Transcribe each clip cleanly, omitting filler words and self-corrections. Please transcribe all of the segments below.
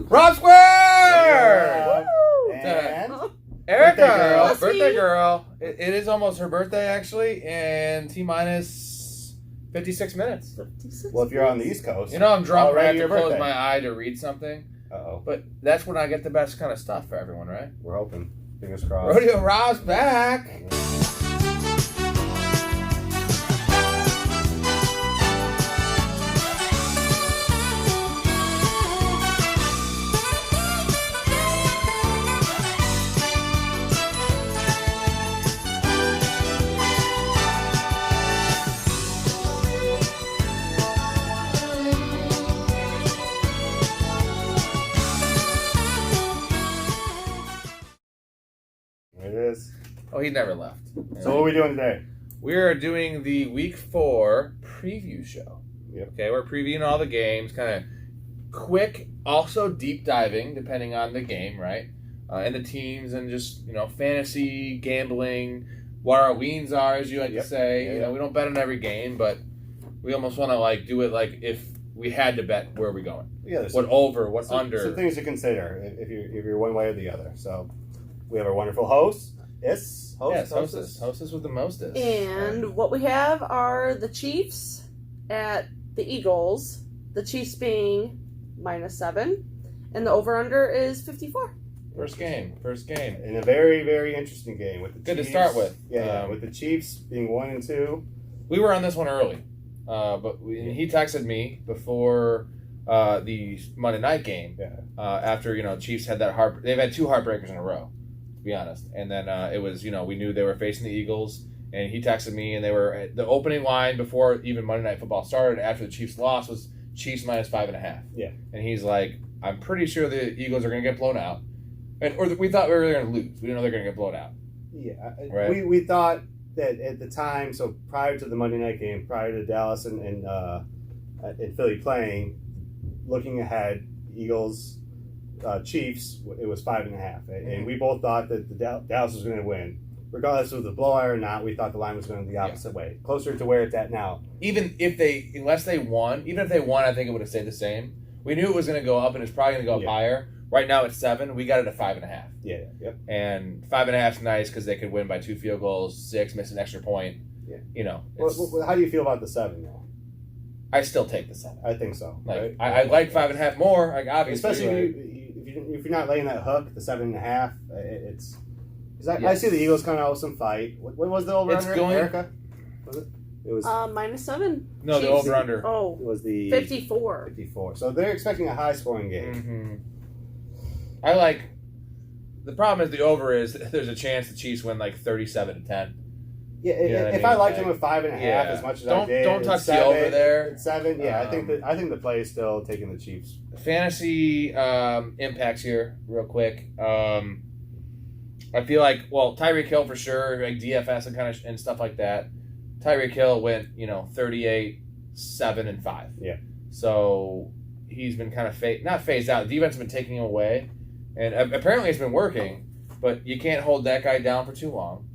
RobSquared! And Erica, birthday girl. It is almost her birthday, actually, and T-minus 56 minutes. 56 well, if you're on the East Coast, You know I'm drunk, I have already to your close birthday. my eye to read something. Uh-oh. But that's when I get the best kind of stuff for everyone, right? We're hoping. Fingers crossed. Rodeo Rob's back. It is. Oh, he never left. So what are we doing today? We are doing the Week 4 preview show. Yep. Okay, we're previewing all the games, kind of quick, also deep diving, depending on the game, right? And the teams and just, fantasy, gambling, what our weens are, as you like to say. Yeah. We don't bet on every game, but we almost want to do it like if we had to bet, where are we going? Yeah. What over, what under? Some things to consider if you're one way or the other. So we have our wonderful host. Hostess with the mostest. And what we have are the Chiefs at the Eagles. The Chiefs being -7, and the over/under is 54. First game. In a very, very interesting game with the Good to Chiefs. start with. With the Chiefs being 1-2. We were on this one early, but he texted me before the Monday night game. After Chiefs had they've had 2 heartbreakers in a row, to be honest. And then it was we knew they were facing the Eagles, and he texted me, and they were the opening line before even Monday Night Football started. After the Chiefs lost was Chiefs -5.5. Yeah, and he's like, I'm pretty sure the Eagles are going to get blown out, we thought we were going to lose. We didn't know they're going to get blown out. Yeah, right. We thought that at the time, so prior to the Monday night game, prior to Dallas and Philly playing, looking ahead, Eagles, Chiefs, it was 5.5, and we both thought that Dallas was going to win, regardless of the blowout or not. We thought the line was going the opposite way, closer to where it's at now. Even if they won, I think it would have stayed the same. We knew it was going to go up, and it's probably going to go up higher. Right now it's 7. We got it at 5.5. Yeah. Yep. And 5.5 is nice because they could win by 2 field goals, 6, miss an extra point. Yeah. Well, how do you feel about the 7 though? I still take the 7. I think so. Right? I like 5.5 more. Obviously, especially if you're not laying that hook, the 7.5. It's. I see the Eagles coming out with some fight. What was the over under? Erica? Was it? It was -7. No, Chiefs. the over under. Oh, it was the 54. 54. So they're expecting a high scoring game. Mm-hmm. The problem is the over is there's a chance the Chiefs win 37-10. Yeah, if I liked them with 5.5 as much as I did, don't touch the over there. At 7, yeah, I think the play is still taking the Chiefs. Fantasy impacts here, real quick. I feel like Tyreek Hill for sure, DFS and stuff like that. Tyreek Hill went 38, 7, and 5. Yeah. So he's been kind of not phased out. The defense has been taking him away, and apparently it's been working. But you can't hold that guy down for too long.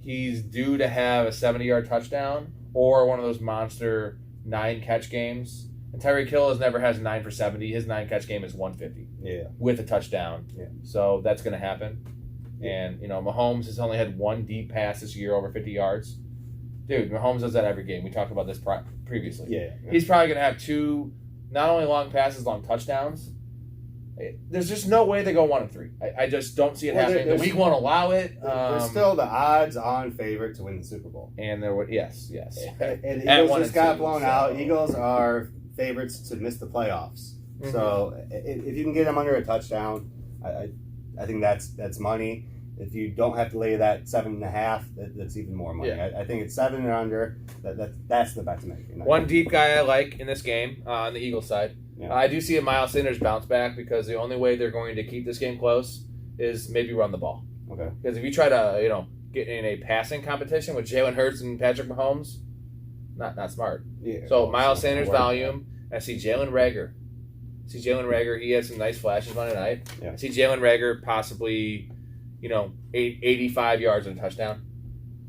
He's due to have a 70-yard touchdown or one of those monster 9-catch games. And Tyreek Hill never has 9 for 70. His 9-catch game is 150. Yeah. With a touchdown. Yeah. So that's going to happen. And, Mahomes has only had 1 deep pass this year over 50 yards. Dude, Mahomes does that every game. We talked about this previously. Yeah. He's probably going to have 2, not only long passes, long touchdowns. There's just no way they go 1-3. I just don't see it happening. The week won't allow it. There's still the odds-on favorite to win the Super Bowl. And there were yes. And Eagles just got blown out. Eagles are favorites to miss the playoffs. Mm-hmm. So if you can get them under a touchdown, I think that's money. If you don't have to lay that 7.5, that's even more money. Yeah. I think it's 7 or under. That's the bet to make. One deep guy I like in this game on the Eagles side. Yeah. I do see a Miles Sanders bounce back because the only way they're going to keep this game close is maybe run the ball. Okay. Because if you try to get in a passing competition with Jalen Hurts and Patrick Mahomes, not smart. Yeah. So Miles Sanders volume. I see Jalen Reagor. He had some nice flashes Monday night. Yeah. I see Jalen Reagor possibly 85 yards and a touchdown.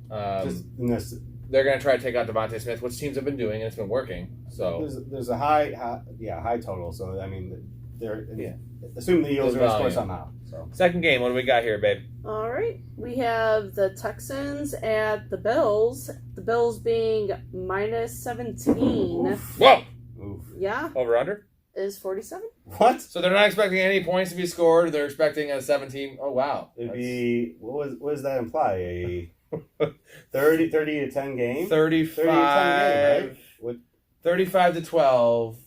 Just in this they're going to try to take out Devontae Smith, which teams have been doing, and it's been working. So there's a high total. So I mean, they're assume the Eagles are going to score somehow. So second game, what do we got here, babe? All right, we have the Texans at the Bills. The Bills being -17. Oof. Whoa! Oof. Yeah, Over under? is 47. What? So they're not expecting any points to be scored. They're expecting a 17. Oh, wow. It'd be what does that imply? A 30 to 10 game? 35. 30 to 10 game, right? 35 to 12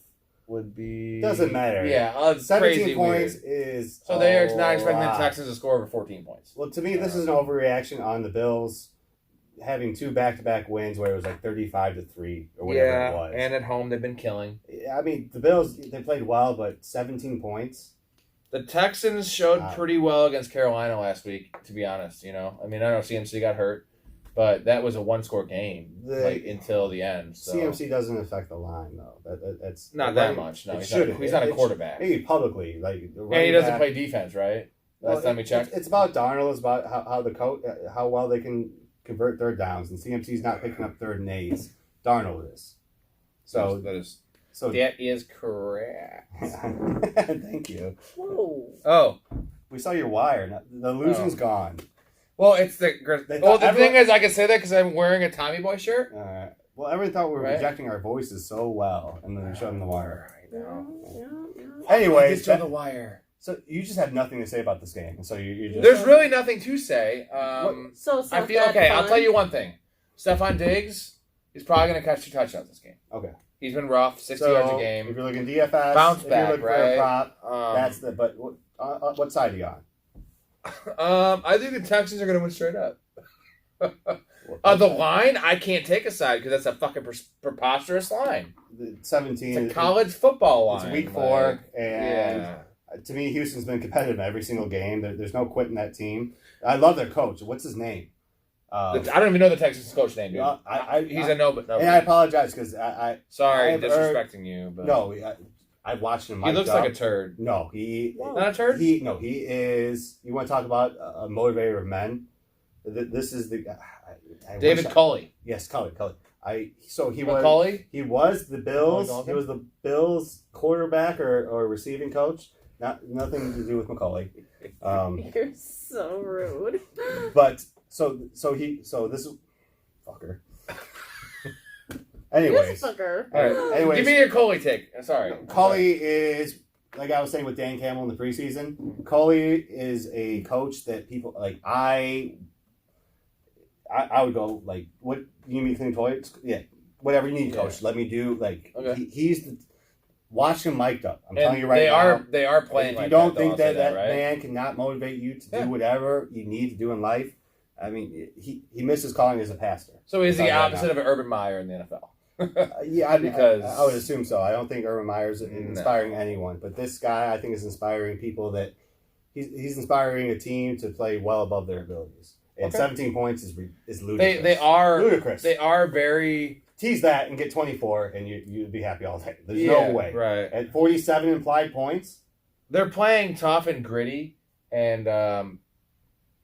would be... Doesn't matter. Yeah, 17 crazy points weird. is So they are not a expecting the lot. Texans to score over 14 points. Well, to me, this is an overreaction on the Bills having 2 back-to-back wins where it was like 35-3 or whatever it was. And at home they've been killing. I mean, the Bills, they played well, but 17 points. The Texans showed pretty well against Carolina last week, to be honest. I mean, I know CMC got hurt, but that was a one-score game until the end. So. CMC doesn't affect the line, though. That's not that much. No, he's not a quarterback. Maybe publicly. And he doesn't play defense, right? Last time we checked. It's about Darnold. It's about how well they can convert third downs, and CMC's not picking up 3rd and 8s. Darnold is. So that is correct. Thank you. Whoa. Oh, we saw your wire. The illusion's gone. Well, it's the thing is, I can say that because I'm wearing a Tommy Boy shirt. Well, everyone thought we were projecting our voices so well, and then they're showing the wire. Yeah. Anyways, show the wire. So you just had nothing to say about this game, so you just. There's really nothing to say. So I feel okay. I'll tell you one thing. Stephon Diggs is probably going to catch 2 touchdowns this game. Okay. He's been rough, 60 yards a game. If you're looking DFS, bounce if back, you're looking right? for a prop, that's the. But what side are you on? I think the Texans are going to win straight up. The line, I can't take a side because that's a fucking preposterous line. 17. It's a college football line. It's week 4, and to me, Houston's been competitive every single game. There's no quitting that team. I love their coach. What's his name? I don't even know the Texans coach name, dude. He's a no. And I apologize because I sorry, disrespecting you. But no, I've watched him. He looks like a turd. No, he not a turd. He is. You want to talk about a motivator of men? This is the David Culley. Yes, Culley. He McCauley? was the Bills. He was the Bills quarterback or receiving coach. Nothing to do with McCauley. You're so rude. But so this fucker. Anyways, fucker. All right. Anyways, Give me your Culley take. Sorry. Culley is, like I was saying with Dan Campbell in the preseason. Culley is a coach that people like. I would go like, what you need me to clean toilets? Yeah, whatever you need, coach. Let me do. Like he's the. Watch him mic'd up. I'm telling you right now. They are playing. If you don't think that man cannot motivate you to do whatever you need to do in life, I mean, he missed his calling as a pastor. So he's the opposite of an Urban Meyer in the NFL. Because I would assume so. I don't think Urban Meyer's inspiring anyone, but this guy I think is inspiring people that he's inspiring a team to play well above their abilities. And 17 points is ludicrous. They are ludicrous. They are very. Tease that and get 24, and you'd be happy all day. There's no way. Right. At 47 implied points, they're playing tough and gritty, and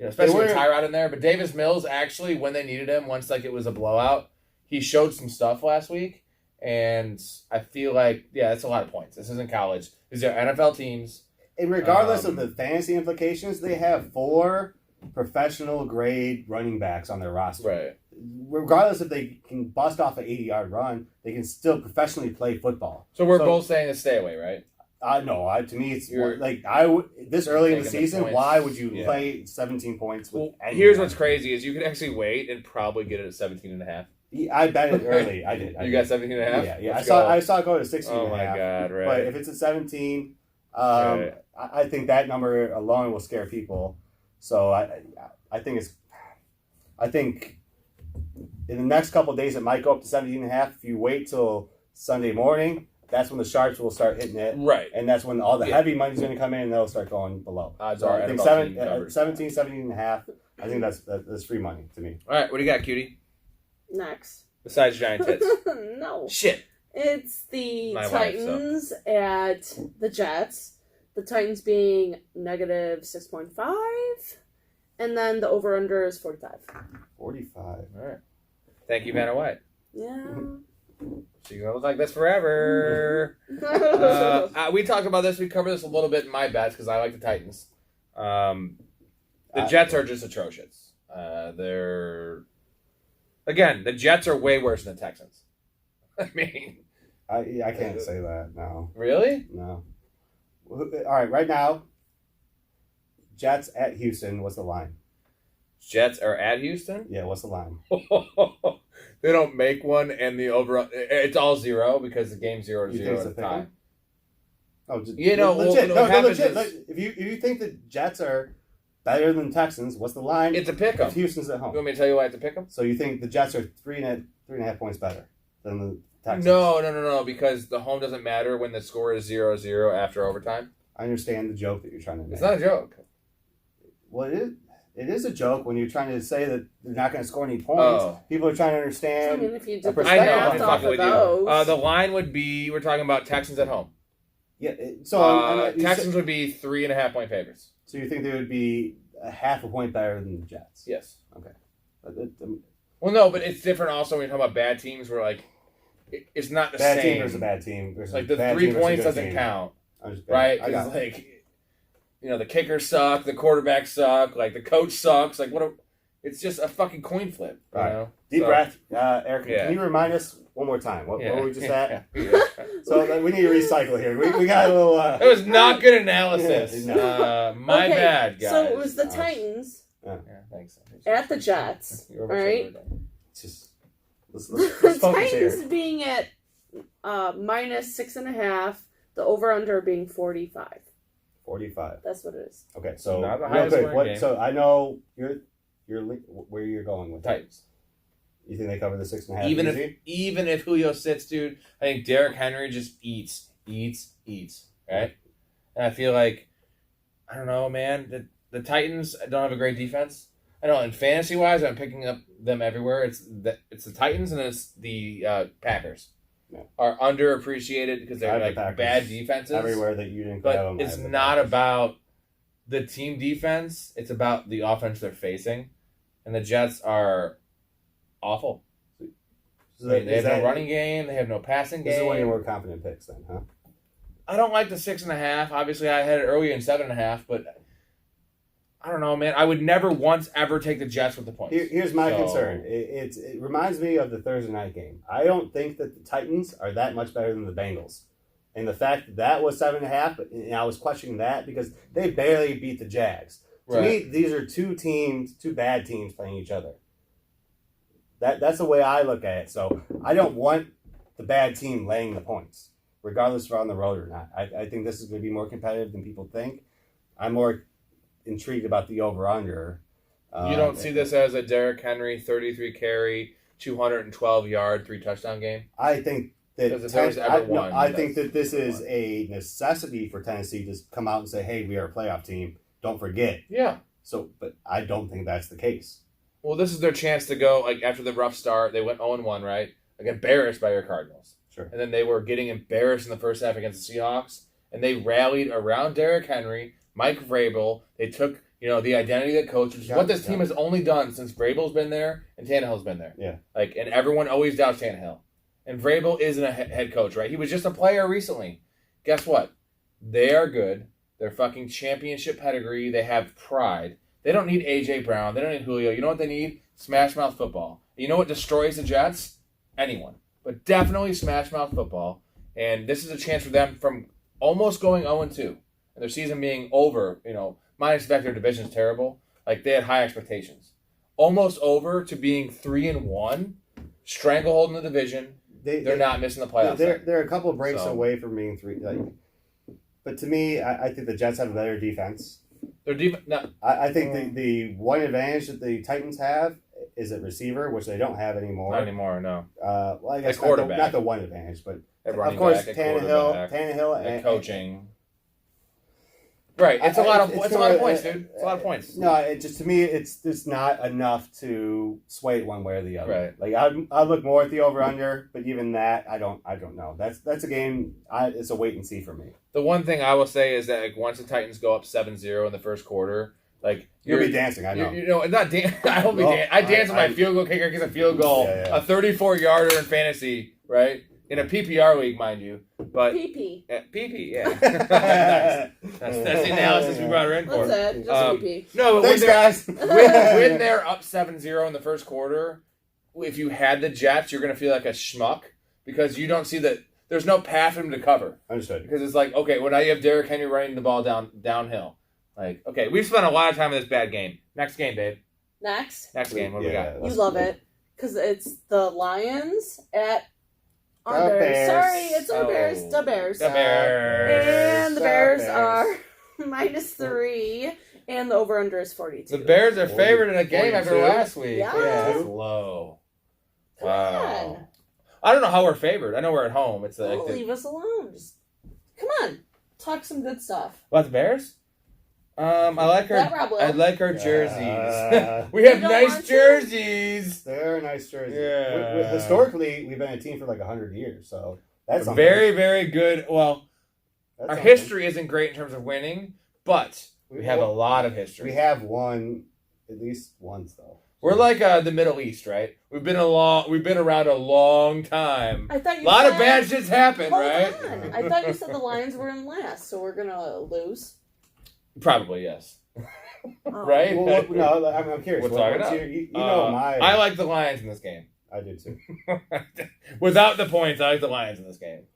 especially with Tyrod in there. But Davis Mills actually, when they needed him, once it was a blowout, he showed some stuff last week, and I feel like that's a lot of points. This isn't college. These are NFL teams. And regardless of the fantasy implications, they have 4 professional grade running backs on their roster. Right. Regardless if they can bust off an 80-yard run, they can still professionally play football. So we're both saying to stay away, right? No. To me, it's this early in the season. Why would you play 17 points? Here's what's crazy is you can actually wait and probably get it at 17.5. I bet it early. I did. You got 17.5? Yeah. I saw it go to 16.5. Oh my god! Right. But if it's at 17, I think that number alone will scare people. So I think in the next couple of days it might go up to 17.5. If you wait till Sunday morning, that's when the sharps will start hitting it. Right. And that's when all the heavy money's going to come in and they'll start going below. Odds are I think 17.5. I think that's free money to me. All right, what do you got, cutie? Next. Besides giant tits. No. Shit. It's the Titans at the Jets. The Titans being negative 6.5. And then the over-under is 45. 45. All right. Thank you, Vanna White. Yeah. She's going to look like this forever. We talked about this. We covered this a little bit in my bets because I like the Titans. The Jets are just atrocious. The Jets are way worse than the Texans. I mean... I can't say that, no. Really? No. All right, right now, Jets at Houston, what's the line? Jets are at Houston? Yeah, what's the line? They don't make one, and the over... It's all 0 because the game's 0-0 at the time. Oh, legit. If you think the Jets are better than Texans, what's the line? It's a pick-em. If Houston's at home. You want me to tell you why it's a pick-em? So you think the Jets are three and a half points better than the Texans? No, because the home doesn't matter when the score is 0-0 after overtime. I understand the joke that you're trying to make. It's not a joke. Well, it is a joke when you're trying to say that they're not going to score any points. Oh. People are trying to understand. I mean, if you did I know. I'm fucking with you. The line would be, we're talking about Texans at home. Yeah. Texans would be 3.5 point favorites. So you think they would be a half a point better than the Jets? Yes. Okay. Well, no, but it's different also when you're talking about bad teams where, like, it's not the bad same. Team versus a bad team. Like, the 3 points doesn't count. Right? Because, like, the kickers suck, the quarterbacks suck, like, the coach sucks. Like, it's just a fucking coin flip. You know? Deep breath. Eric, can you remind us one more time? What were we just at? So we need to recycle here. We got a little... It was not good analysis. My bad, guys. So it was the Titans thanks. at the Jets, right? Let's the focus Titans here. being at minus 6.5, the over-under being 45. 45. That's what it is. Okay, so not the highest game. So I know you're where you're going with Titans. You think they cover the 6.5? Even if Julio sits, dude, I think Derrick Henry just eats, right? And I feel like, I don't know, man. The Titans don't have a great defense. I know, and fantasy wise, I'm picking up them everywhere. It's the Titans and it's the Packers are underappreciated because they're like bad defenses everywhere that you didn't. But it's not about the team defense. It's about the offense they're facing, and the Jets are awful. So they have no running game. They have no passing game. This is one of your more confident picks, then, huh? I don't like the 6.5. Obviously, I had it earlier in 7.5, but I don't know, man. I would never once ever take the Jets with the points. Here's my concern. It reminds me of the Thursday night game. I don't think that the Titans are that much better than the Bengals. And the fact that was 7.5, and I was questioning that because they barely beat the Jags. To me, these are two bad teams playing each other. That's the way I look at it. So I don't want the bad team laying the points, regardless if we're on the road or not. I think this is going to be more competitive than people think. I'm more intrigued about the over-under. You don't see this as a Derrick Henry 33 carry, 212 yard, 3 touchdown game? I think that I think that this is a necessity for Tennessee to come out and say, "Hey, we are a playoff team. Don't forget." Yeah. So, but I don't think that's the case. Well, this is their chance to go. Like after the rough start, they went 0-1, right? Like embarrassed by your Cardinals. Sure. And then they were getting embarrassed in the first half against the Seahawks, and they rallied around Derrick Henry, Mike Vrabel. They took the identity of the coach, which is what this team has only done since Vrabel's been there and Tannehill's been there. Yeah. Like, and everyone always doubts Tannehill. And Vrabel isn't a head coach, right? He was just a player recently. Guess what? They are good. They're fucking championship pedigree. They have pride. They don't need A.J. Brown. They don't need Julio. You know what they need? Smash mouth football. You know what destroys the Jets? Anyone. But definitely smash mouth football. And this is a chance for them from almost going 0-2. And their season being over, minus the fact their division is terrible. Like, they had high expectations. Almost over to being 3-1, stranglehold in the division. They're not missing the playoffs. They're a couple of breaks away from being 3. But to me, I think the Jets have a better defense. I think the one advantage that the Titans have is at receiver, which they don't have anymore. Not anymore, no. Well, I guess quarterback. Not the one advantage, but of course Tannehill and coaching. Right, it's a lot of points, dude. It's a lot of points. No, to me, it's just not enough to sway it one way or the other. Right. Like I'd look more at the over under, but even that, I don't know. That's a game. It's a wait and see for me. The one thing I will say is that once the Titans go up 7-0 in the first quarter, Like You'll be dancing, I know. You know, not dan- I will be. I dance with my field goal kicker gets a field goal, a 34-yarder in fantasy, right? In a PPR league, mind you. But PP. PP, yeah. Nice. That's the analysis we brought her in for. That's it. Just PP. No, but Thanks, guys. when they're up 7-0 in the first quarter, if you had the Jets, you're going to feel like a schmuck because you don't see that. There's no path for him to cover. Understood. Because it's like, okay, well, now you have Derrick Henry running the ball downhill. Like, okay, we've spent a lot of time in this bad game. Next game, babe. Next Game. What do we got? You love it because it's the Lions at our The Bears. Bears. Sorry, it's our Bears. The Bears. The Bears. And the Bears are -3, and the over/under is 42. The Bears are favored in a game after 42? last week. Yeah. That's low. Come Wow. on. I don't know how we're favored. I know we're at home. It's like Leave us alone. Just come on. Talk some good stuff. About the Bears? I like That Rob will. our jerseys. We You have don't nice want to? jerseys. They're a nice jersey. Yeah. Historically, we've been a team for like 100 years, so that's something. Very, very good. Well, That's our something. history isn't great in terms of winning, but we have a lot of history. We have won at least once though. We're like the Middle East, right? We've been around a long time. I thought A you lot said, of bad shit's happened, Hold right? on. I thought you said the Lions were in last, so we're gonna lose. Probably yes. Oh. Right? Well, no, I'm curious. We'll talk it out. You know my. I like the Lions in this game. I do too. Without the points, I like the Lions in this game.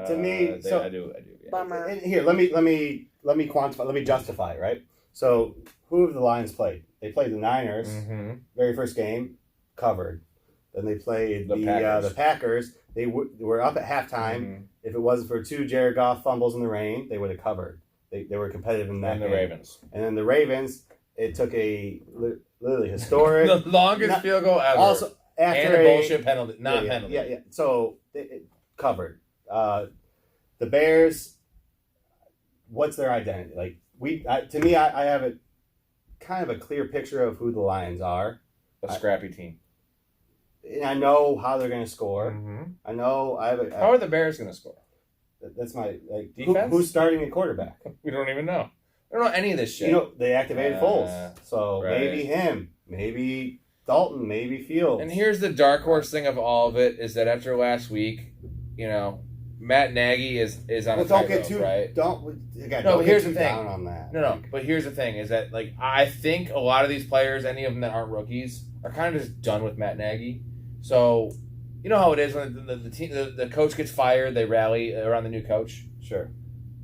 To me, I do. Yeah. Bummer. And here, let me quantify. Let me justify it. Right. So, who have the Lions played? They played the Niners. Mm-hmm. Very first game, covered. Then they played The Packers. the Packers. They were up at halftime. Mm-hmm. If it wasn't for 2 Jared Goff fumbles in the rain, they would have covered. They were competitive in that And the game. Ravens. And then the Ravens, it took a literally historic. The longest field goal ever. Also, after and a bullshit penalty. Not penalty. Yeah. So, it covered. The Bears, what's their identity? Like, to me, I have a kind of a clear picture of who the Lions are. A scrappy team. And I know how they're going to score. Mm-hmm. I know I have a. How are the Bears going to score? That's my Defense? who's starting at quarterback? We don't even know. I don't know any of this shit. You know, they activated Foles, so right. maybe him, maybe Dalton, maybe Fields. And here's the dark horse thing of all of it is that after last week, you know, Matt Nagy is on a don't tightrope, get too right? don't but here's get the too thing. down on that. No. But here's the thing: is that like I think a lot of these players, any of them that aren't rookies, are kind of just done with Matt Nagy. So, you know how it is when the coach gets fired, they rally around the new coach. Sure.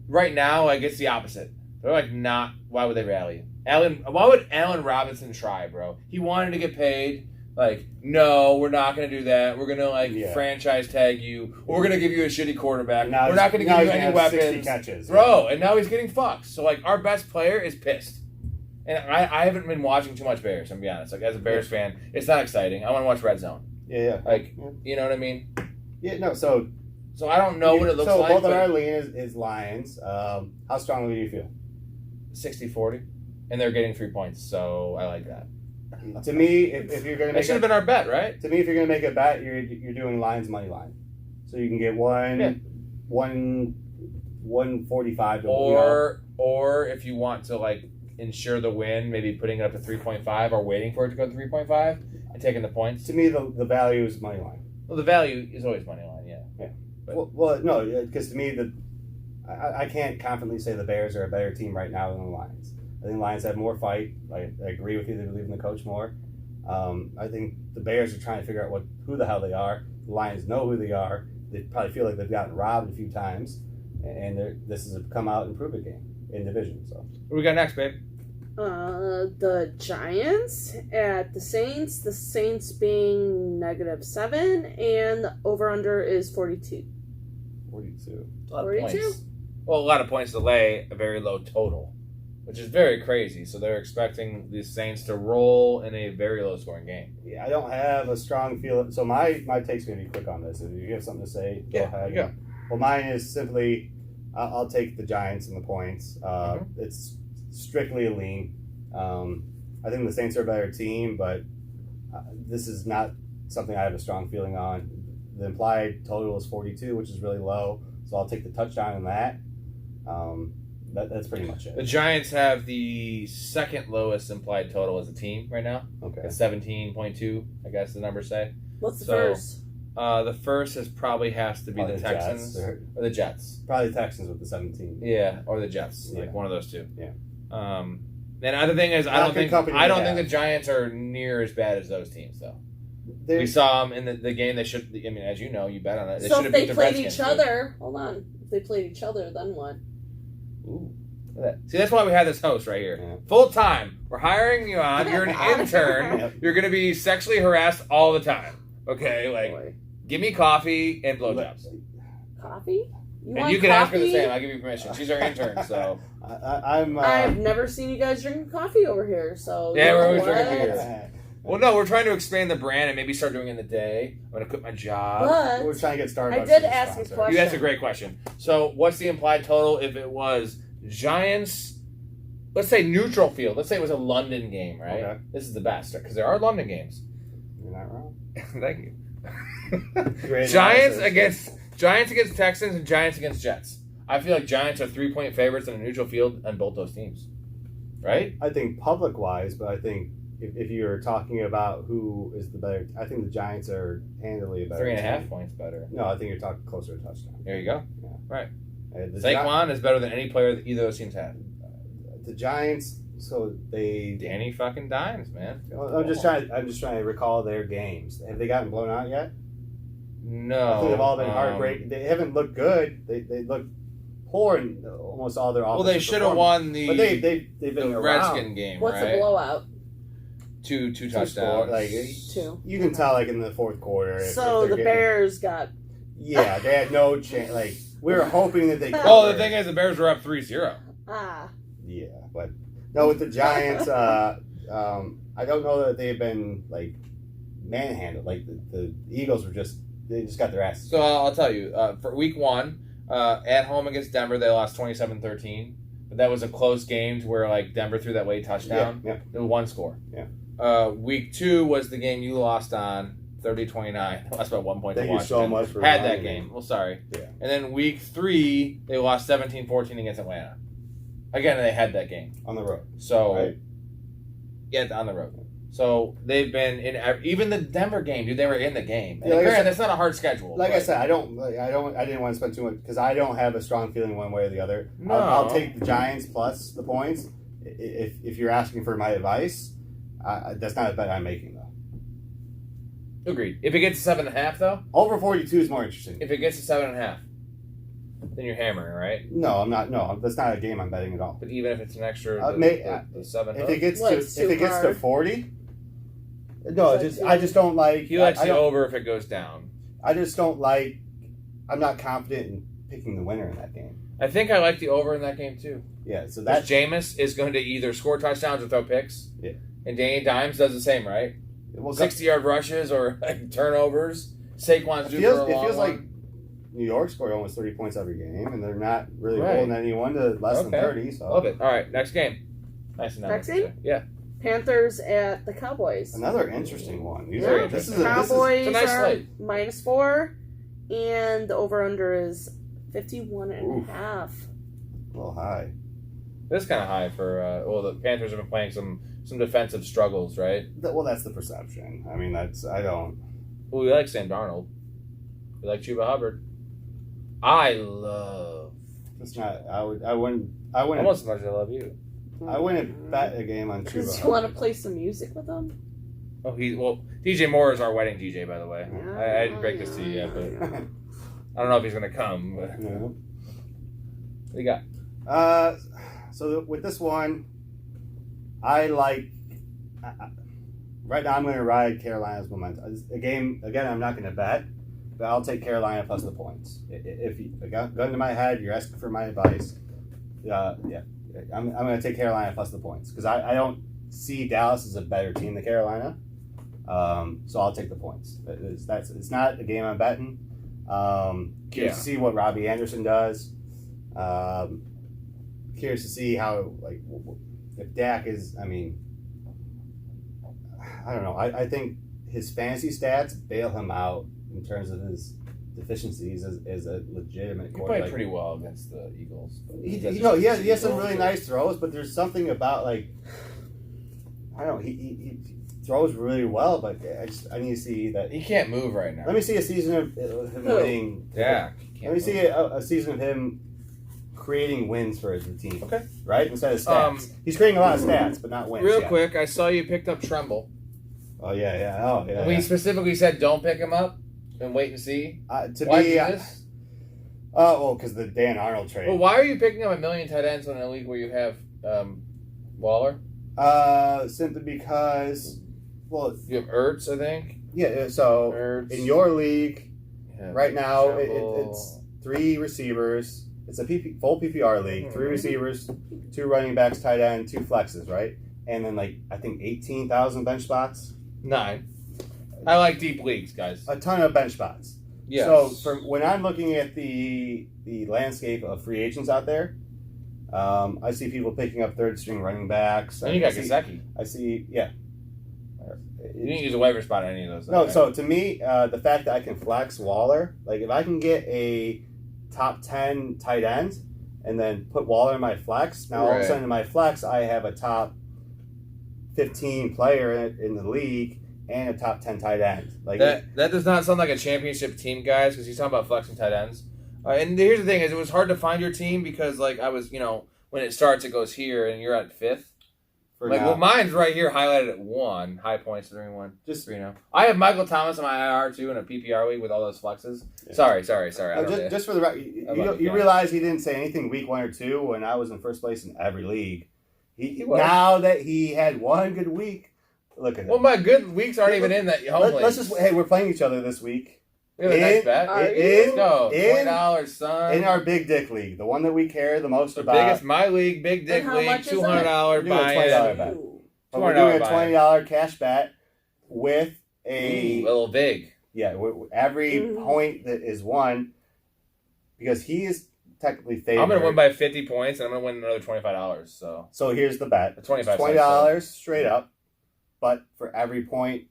Right now, like it's the opposite. They're like, not. Why would they rally? Why would Allen Robinson try, bro? He wanted to get paid. Like, no, we're not going to do that. We're going to franchise tag you. Or we're going to give you a shitty quarterback. We're not going to give you any weapons. 60 catches. Bro, and now he's getting fucked. So, like, our best player is pissed. And I haven't been watching too much Bears, I'm going to be honest. Like, as a Bears fan, it's not exciting. I want to watch Red Zone. Yeah. Like, you know what I mean? Yeah, no, so I don't know what it looks so like. both of our lean is Lions. How strongly do you feel? 60-40. And they're getting 3 points, so I like that. To me, if you're going to That make should have been our bet, right? to me, if you're going to make a bet, you're doing Lions money line, so you can get 145 to Or if you want to like ensure the win, maybe putting it up to 3.5 or waiting for it to go to 3.5 and taking the points. To me, the value is money line. Well, the value is always money line, yeah. But, Well, no, because to me, I can't confidently say the Bears are a better team right now than the Lions. I think the Lions have more fight. I agree with you. They believe in the coach more. I think the Bears are trying to figure out who the hell they are. The Lions know who they are. They probably feel like they've gotten robbed a few times, and this is a come out and prove it game in division. So what do we got next, babe? The Giants at the Saints. The Saints being -7, and the over/under is 42. 42. A lot of 42? points. Well, a lot of points to lay a very low total, which is very crazy. So they're expecting the Saints to roll in a very low-scoring game. Yeah, I don't have a strong feeling. So my take's going to be quick on this. If you have something to say, go ahead. Yeah. Well, mine is simply, I'll take the Giants and the points. It's strictly a lean. I think the Saints are a better team, but this is not something I have a strong feeling on. The implied total is 42, which is really low, so I'll take the touchdown in that. That's pretty much The it. Giants have the second lowest implied total as a team right now. Okay. At 17.2, I guess the numbers say. What's the So, first? The first probably has to be Probably the the Texans Jets, or the Jets. Probably the Texans with the 17. Yeah, or the Jets, Yeah. like one of those two. Yeah. And the other thing is, I Not don't good think company I to don't think have. the Giants are near as bad as those teams, though. They're- We saw them in the game. They should. I mean, as you know, you bet on it. They So should if have they beat the played Redskins. each other, hold on. If they played each other, then what? Ooh, look at that. See, that's why we have this host right here, Yeah. full time. We're hiring you on. You're an intern. Yep. You're gonna be sexually harassed all the time. Okay, like Boy. give me coffee and blowjobs, Coffee? and you can ask her the same. I'll give you permission. She's our intern, so I'm. I've never seen you guys drinking coffee over here, so Yeah, you we're know always what? drinking beer. Well, no, we're trying to expand the brand and maybe start doing it in the day. I'm gonna quit my job. But We're trying to get Starbucks. I did as a ask a sponsor. question. That's a great question. So, what's the implied total if it was Giants? Let's say neutral field. Let's say it was a London game, right? Okay. This is the best because there are London games. You're not wrong. Thank you. Great Giants analysis. against Texans and Giants against Jets. I feel like Giants are 3-point favorites in a neutral field on both those teams, right? I think public wise, but I think if you're talking about who is the better, I think the Giants are handily a better. 3.5 team. points better. No, I think you're talking closer to touchdown. There you go. The Saquon is better than any player that either of those teams had. The Giants, so they. Danny fucking Dimes, man. I'm just trying to recall their games. Have they gotten blown out yet? No. I think they've all been heartbreaking. They haven't looked good. They look poor in almost all their offensive Well, they should have performance. won the, But they've been the around. Redskin game, What's right? a blowout? Two Score, touchdowns. like Two. you can tell, like in the fourth quarter. So if the they're getting- Bears got. Yeah, they had no chance. Like we were hoping that they. Well, the covered. thing is, the Bears were up 3-0. Ah. Yeah, but no, with the Giants, I don't know that they've been like manhandled. Like the Eagles they just got their asses. So I'll tell you, for week one, at home against Denver, they lost 27-13. But that was a close game to where like Denver threw that late touchdown. Yeah. It was one score. Yeah. Week two was the game you lost on 30-29. Lost by 1 point to Thank you so Washington. much for Had that reminding me. game. Well, sorry. Yeah. And then week three, they lost 17-14 against Atlanta. Again, they had that game. On the road. So, Right. yeah, on the road. So they've been in even the Denver game, dude. They were in the game. And Yeah, like I granted, said- that's not a hard schedule. Like I but- said, I didn't want to spend too much because I don't have a strong feeling one way or the other. No. I'll take the Giants plus the points. If you're asking for my advice, that's not a bet I'm making though. Agreed. If it gets to 7.5, though, Over 42 is more interesting. if it gets to 7.5, then you're hammering, right? No, I'm not. No, that's not a game I'm betting at all. But even if it's an extra, the 7 If it gets Well, to it's if too it gets to hard. 40, no, Is that I just don't like. he likes I the don't- over if it goes down. I just don't like. I'm not confident in picking the winner in that game. I think I like the over in that game too. Yeah, so That that Jameis is going to either score touchdowns or throw picks. Yeah. And Danny Dimes does the same, right? well, 60-yard rushes or like, turnovers. Saquon's due for a it long feels like one. New York scored almost 30 points every game, and they're not really Right. holding anyone to less than Okay. 30. So Love it. All right, next game. Nice enough. Next game? Yeah. Panthers at the Cowboys. another interesting one. These Very are interesting. this is Cowboys It's a nice are slate. -4, and the over/under is 51.5. a little high. This is kind of high for, the Panthers have been playing some defensive struggles, right? Well, that's the perception. I mean, I don't. Well, we like Sam Darnold. We like Chuba Hubbard. I love It's not. I wouldn't. almost as much as I love you. I wouldn't bet a game on Because Chuba. you want to play some music with them? Oh, DJ Moore is our wedding DJ, by the way. Yeah. I didn't break this to you yet, but I don't know if he's gonna come. But Yeah. what do you got? So with this one, I like. Right now, I'm going to ride Carolina's momentum. A game again. I'm not going to bet, but I'll take Carolina plus the points. If you a gun to my head, you're asking for my advice. Yeah, I'm going to take Carolina plus the points because I don't see Dallas as a better team than Carolina. So I'll take the points. It's not a game I'm betting. Curious to see what Robbie Anderson does. Curious to see how if Dak is. I mean, I don't know. I think his fantasy stats bail him out in terms of his deficiencies is a legitimate He quarterback. played pretty well against the Eagles. He has some really nice throws, but there's something about like I don't know. He throws really well, but I need to see that. He can't move right now. Let me see a season of him winning. Yeah. Let me see a season of him creating wins for his team. Okay. Right? Instead of stats. He's creating a lot of stats, but not wins. Real quick, I saw you picked up Tremble. Oh, yeah. We specifically said don't pick him up and wait and see. Why do Why this? Oh, because the Dan Arnold trade. Well, why are you picking up a million tight ends in a league where you have Waller? Simply because, well, You have Ertz, I think. Yeah. So Ertz. in your league right now, Tremble. it's 3 receivers. It's a full PPR league. 3 receivers, 2 running backs, tight end, 2 flexes, right? And then I think 18,000 bench spots. 9. I like deep leagues, guys. A ton of bench spots. Yes. So when I'm looking at the landscape of free agents out there, I see people picking up 3rd string running backs. And you got Gesicki. I see, yeah. You didn't use a waiver spot on any of those. No, right? so to me, the fact that I can flex Waller, like if I can get a top 10 tight end and then put Waller in my flex, now all of a sudden in my flex, I have a top 15 player in the league and a top 10 tight end. Like that does not sound like a championship team, guys, because he's talking about flexing tight ends. And here's the thing: is it was hard to find your team because I was, when it starts, it goes here, and you're at 5th. Well, mine's right here, highlighted at 1. High points during 1. Just so you know, I have Michael Thomas in my IR too in a PPR league with all those flexes. Yeah. Sorry. Just for the record, you realize he didn't say anything week 1 or 2 when I was in first place in every league. Now that he had 1 good week, look at him. Well, my good weeks aren't even in that home league. Let's just we're playing each other this week. We have a nice bet. Let's go. $20, son. In our Big Dick League, the one that we care the most about. Biggest my league, Big Dick League, $200 buy-in. Bet. We're doing a $20 cash bet with a little big. Yeah, every point that is won, because he is technically favored. I'm going to win by 50 points, and I'm going to win another $25. So here's the bet. $20 straight up, but for every point,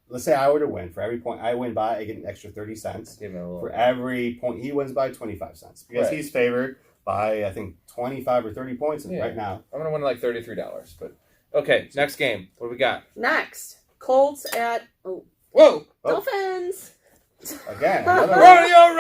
let's say I were to win, for every point I win by, I get an extra 30 cents. For every point he wins by, 25 cents. Because he's favored by, I think, 25 or 30 points right now. I'm going to win like $33. But okay, next game. What do we got? Next, Colts at Dolphins! Dolphins. Again, Rodeo round!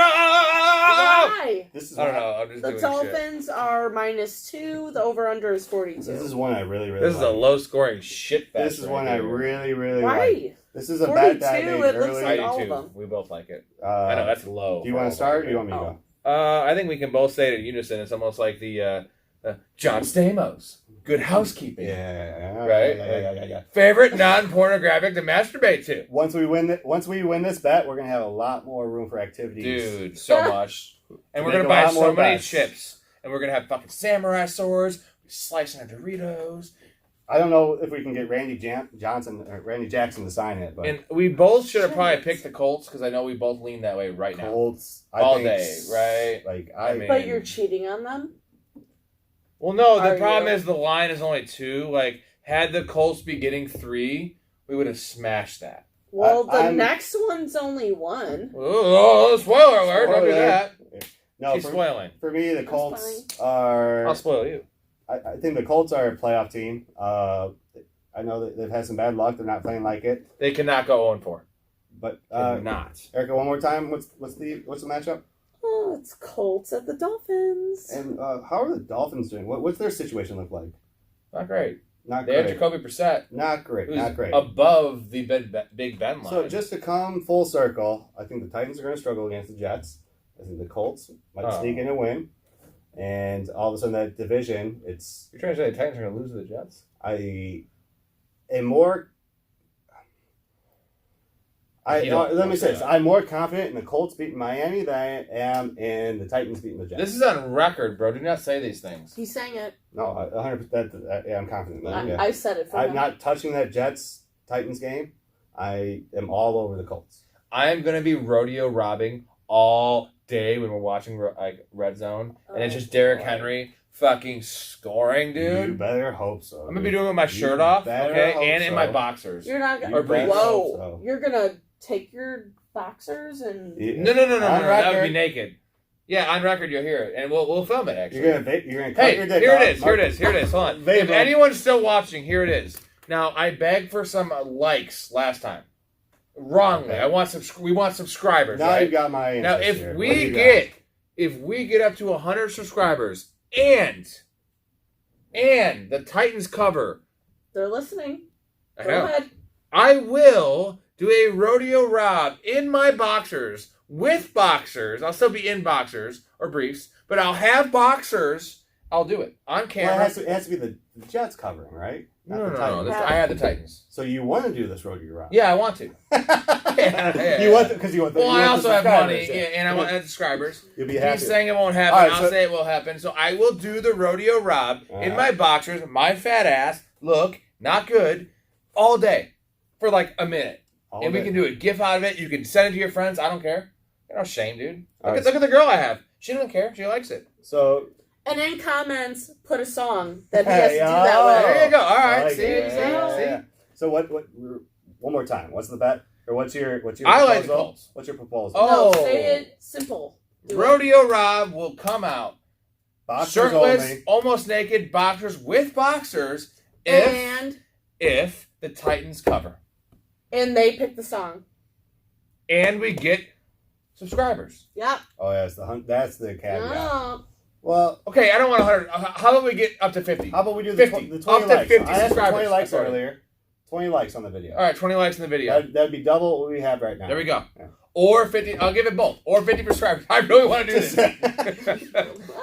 Why? This is I don't know. I'm just the doing Dolphins are -2. The over/under is 42. This is one I really This is a low-scoring shit fest. This is one I really Why? like. This is a bet that I made it looks early. like I all do of too. them. We both like it. I know that's low. Do you want to start or do you want me to go? I think we can both say it in unison. It's almost like the John Stamos. Good housekeeping. Yeah. Right? Yeah. Favorite non-pornographic to masturbate to. Once we win this bet, we're going to have a lot more room for activities. Dude, so much. And we're going to buy so many chips. And we're going to have fucking samurai swords, slicing our Doritos. I don't know if we can get Randy Jackson to sign it, but and we both should have probably picked the Colts because I know we both lean that way right now. Colts all day, right? But you're cheating on them. Well, no. The problem is the line is only 2. Like, had the Colts be getting 3, we would have smashed that. Well, the next one's only 1. Oh, spoiler alert! Don't do that. No, she's spoiling. For me, the Colts are. I'll spoil you. I think the Colts are a playoff team. I know that they've had some bad luck. They're not playing like it. They cannot go 0-4. But not. Erica, one more time. What's the matchup? Oh, it's Colts at the Dolphins. And how are the Dolphins doing? What's their situation look like? Not great. Not they great. Have Jacoby Brissett. Not great. Not great. Above the Big Ben line. So just to come full circle, I think the Titans are going to struggle against the Jets. I think the Colts might sneak in and win. And all of a sudden, that division, it's... You're trying to say the Titans are going to lose to the Jets? Let me say this. I'm more confident in the Colts beating Miami than I am in the Titans beating the Jets. This is on record, bro. Do not say these things. He's saying it. No, 100%. I'm confident. I said it for I'm him. not touching that Jets-Titans game. I am all over the Colts. I am going to be rodeo robbing all day when we're watching Red Zone, and it's just Derrick Henry fucking scoring, dude. You better hope so. I'm gonna be doing it with my shirt off, okay, and in my boxers. You're not gonna. Whoa! You're gonna take your boxers and. No. That would be naked. Yeah, on record you'll hear it, and we'll film it. Actually, you're gonna cut your dick here off. Here it is. Hold on. If anyone's still watching, here it is. Now I begged for some likes last time. Wrongly, okay. We want subscribers. Now right? you got my now if we get up to 100 subscribers and the Titans cover, they're listening. Go ahead. I will do a Rodeo Rob in my boxers with boxers. I'll still be in boxers or briefs, but I'll have boxers. I'll do it on camera. Well, it has to be the Jets covering, right? No. I had the Titans. So you want to do this Rodeo Rob? Yeah, I want to. You want because you want. Well, I also have money, and I want subscribers. You'll be happy. He's saying it won't happen. Right, I'll say it will happen. So I will do the Rodeo Rob in my boxers, my fat ass. Look, not good, all day for like a minute, we can do a GIF out of it. You can send it to your friends. I don't care. No shame, dude. Look at the girl I have. She doesn't care. She likes it. So. And in comments, put a song that he has to do that with. There you go. All right. Like See. So what? One more time. What's the bet? Or what's your? I like the Colts. What's your proposal? No, say it simple. Rodeo Rob will come out boxers shirtless, only. almost naked, boxers with boxers. If the Titans cover, and they pick the song, and we get subscribers. Yep. Oh yeah, that's the caveat. No. Well, okay, I don't want 100. How about we get up to 50? How about we do 50? The 20 up to likes? 50 I asked for 20 subscribers. likes earlier. 20 likes on the video. All right, 20 likes in the video. That'd be double what we have right now. There we go. Yeah. Or 50. I'll give it both. Or 50 subscribers. I really want to do this.